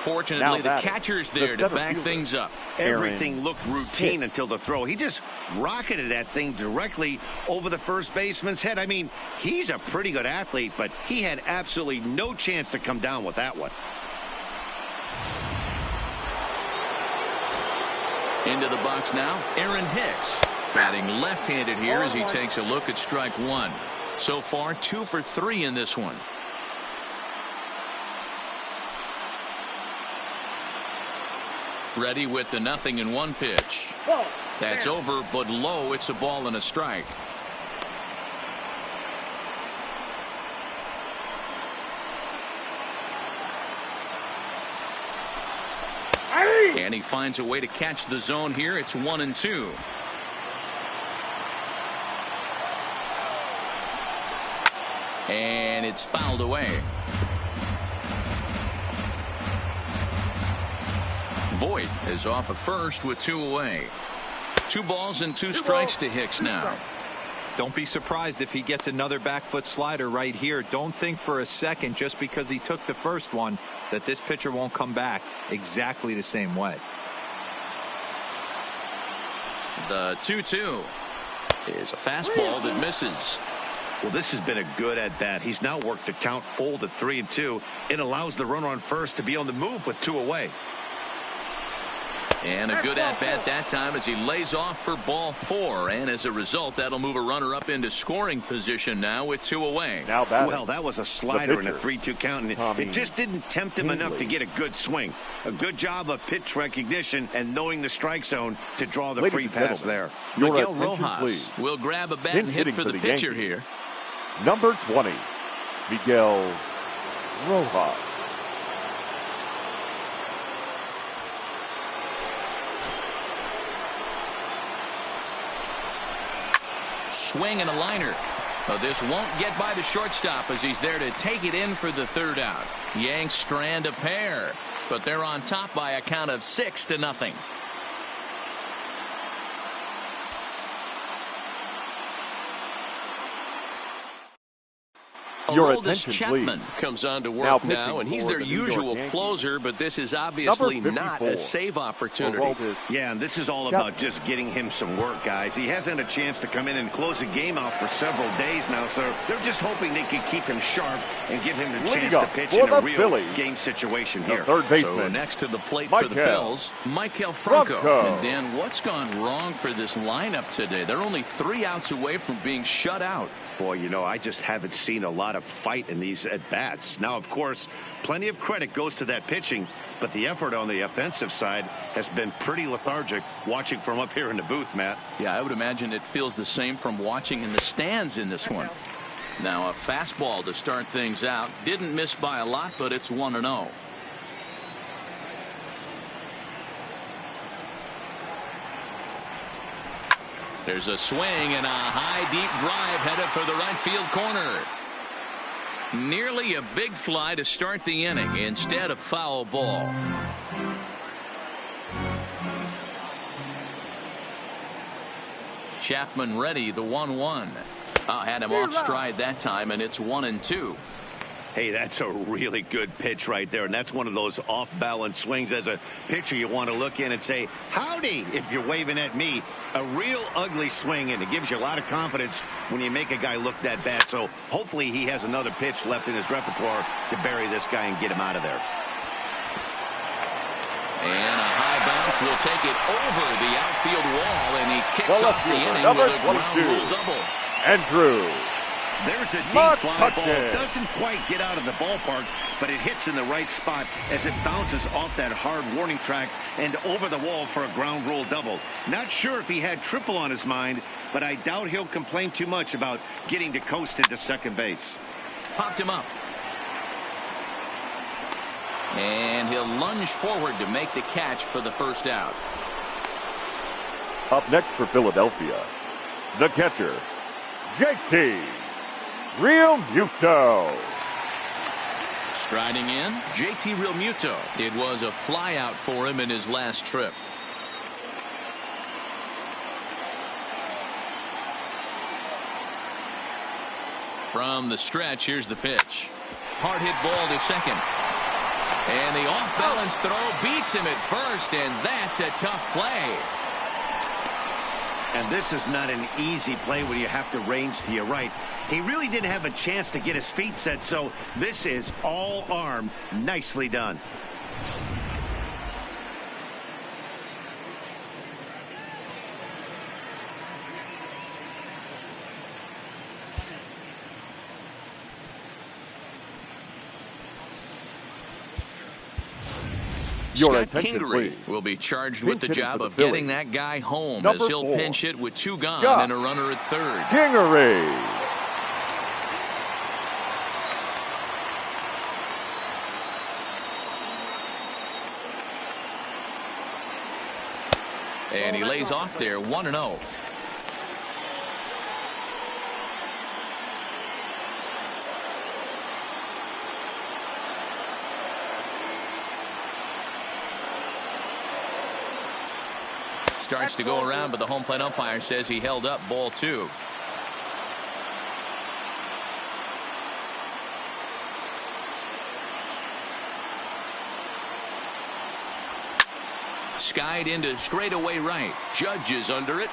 Fortunately, the catcher's there to back things up. Everything looked routine until the throw. He just rocketed that thing directly over the first baseman's head. I mean, he's a pretty good athlete, but he had absolutely no chance to come down with that one. Into the box now, Aaron Hicks. Batting left-handed here as he takes a look at strike 1. So far, 2 for 3 in this one. Ready with the 0-1 pitch. That's over, but low. It's a ball and a strike. And he finds a way to catch the zone here. It's 1-2. And it's fouled away. Voigt is off at first with 2 away. 2 balls and 2 strikes to Hicks now. Don't be surprised if he gets another back foot slider right here. Don't think for a second just because he took the first one that this pitcher won't come back exactly the same way. The 2-2 is a fastball that misses. Well, this has been a good at-bat. He's now worked the count full to 3-2. It allows the runner on first to be on the move with 2 away. And a good at-bat that time as he lays off for ball 4. And as a result, that'll move a runner up into scoring position now with 2 away. Now well, that was a slider in a 3-2 count, and it just didn't tempt him enough to get a good swing. A good job of pitch recognition and knowing the strike zone to draw the free pass there. Miguel Rojas will grab a bat and hit for the pitcher here. Number 20, Miguel Rojas. Swing and a liner. But this won't get by the shortstop as he's there to take it in for the 3rd out. Yanks strand a pair, but they're on top by a count of 6-0. Aroldis Chapman comes on to work now, and he's their usual closer, but this is obviously not a save opportunity. Yeah, and this is all about just getting him some work, guys. He hasn't had a chance to come in and close a game out for several days now, so they're just hoping they can keep him sharp and give him the chance to pitch in a real game situation here. So next to the plate for the Phils, Maikel Franco. And Dan, what's gone wrong for this lineup today? They're only 3 outs away from being shut out. Boy, you know, I just haven't seen a lot of fight in these at-bats. Now, of course, plenty of credit goes to that pitching, but the effort on the offensive side has been pretty lethargic watching from up here in the booth, Matt. Yeah, I would imagine it feels the same from watching in the stands in this one. Now, a fastball to start things out. Didn't miss by a lot, but it's 1-0. There's a swing and a high deep drive headed for the right field corner. Nearly a big fly to start the inning. Instead, a foul ball. Chapman ready, the 1-1. Had him off stride that time, and it's 1-2. Hey, that's a really good pitch right there, and that's one of those off-balance swings. As a pitcher, you want to look in and say, howdy, if you're waving at me. A real ugly swing, and it gives you a lot of confidence when you make a guy look that bad. So hopefully he has another pitch left in his repertoire to bury this guy and get him out of there. And a high bounce will take it over the outfield wall, and he kicks off the inning with a ground rule double. Andrew. There's a deep fly ball. It doesn't quite get out of the ballpark, but it hits in the right spot as it bounces off that hard warning track and over the wall for a ground rule double. Not sure if he had triple on his mind, but I doubt he'll complain too much about getting to coast into second base. Popped him up. And he'll lunge forward to make the catch for the first out. Up next for Philadelphia, the catcher, JT Realmuto. Striding in, JT Realmuto. It was a flyout for him in his last trip. From the stretch, here's the pitch. Hard hit ball to second. And the off-balance throw beats him at first, and that's a tough play. And this is not an easy play when you have to range to your right. He really didn't have a chance to get his feet set, so this is all arm. Nicely done. Your Scott attention, Kingery please. will be charged Pinch with the hitting job for the of getting Phillies. that guy home Number as he'll 4. pinch hit with 2 gone Scott and a runner at third. Kingery. And he lays off there 1-0. Starts to go around, but the home plate umpire says he held up ball 2. Skied into straightaway right. Judge is under it.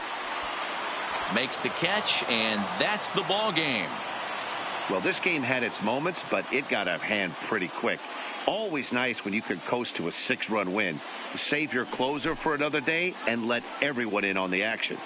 Makes the catch, and that's the ball game. Well, this game had its moments, but it got out of hand pretty quick. Always nice when you could coast to a 6-run win. Save your closer for another day and let everyone in on the action.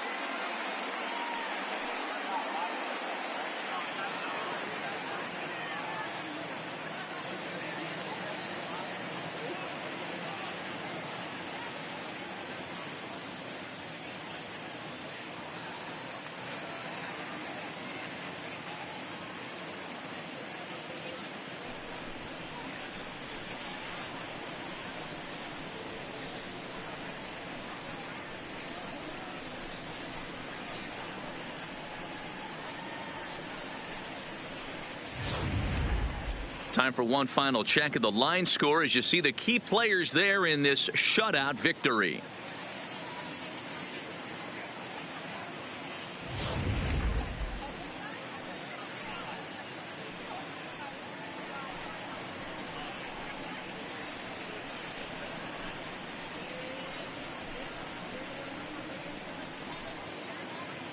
Time for one final check of the line score as you see the key players there in this shutout victory.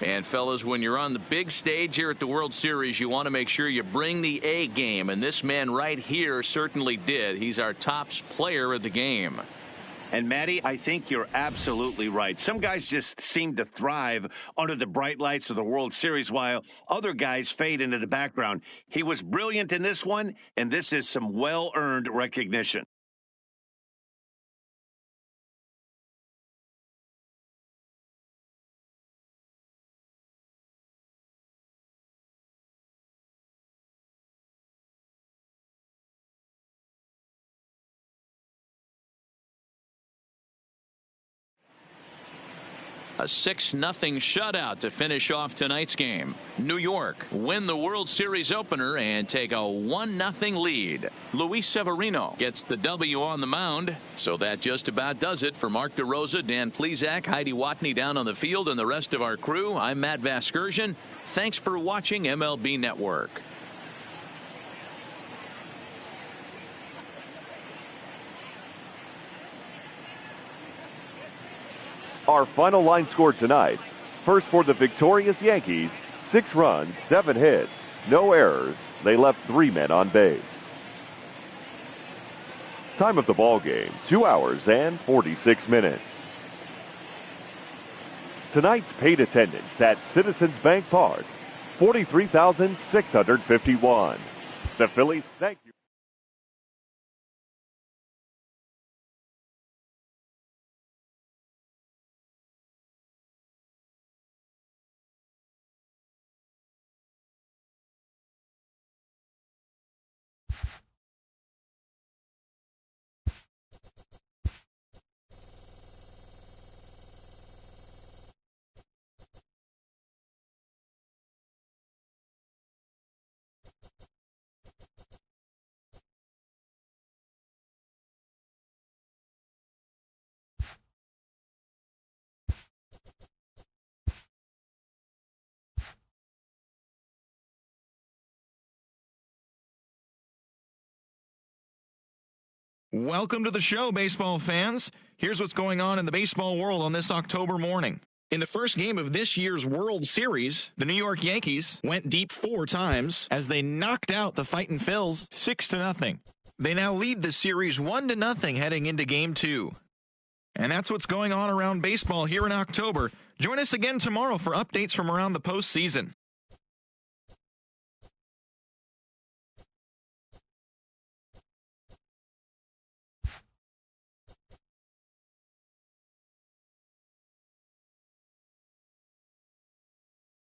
And fellas, when you're on the big stage here at the World Series, you want to make sure you bring the A game, and this man right here certainly did. He's our top player of the game. And Matty, I think you're absolutely right. Some guys just seem to thrive under the bright lights of the World Series while other guys fade into the background. He was brilliant in this one, and this is some well-earned recognition. A 6-0 shutout to finish off tonight's game. New York win the World Series opener and take a 1-0 lead. Luis Severino gets the W on the mound. So that just about does it for Mark DeRosa, Dan Plesac, Heidi Watney down on the field, and the rest of our crew. I'm Matt Vasgersian. Thanks for watching MLB Network. Our final line score tonight. First for the victorious Yankees, 6 runs, 7 hits, no errors. They left 3 men on base. Time of the ball game, 2 hours and 46 minutes. Tonight's paid attendance at Citizens Bank Park, 43,651. The Phillies thank you. Welcome to the show, baseball fans. Here's what's going on in the baseball world on this October morning. In the first game of this year's World Series, the New York Yankees went deep 4 times as they knocked out the Fightin' Phils 6-0. They now lead the series 1-0 heading into Game 2. And that's what's going on around baseball here in October. Join us again tomorrow for updates from around the postseason.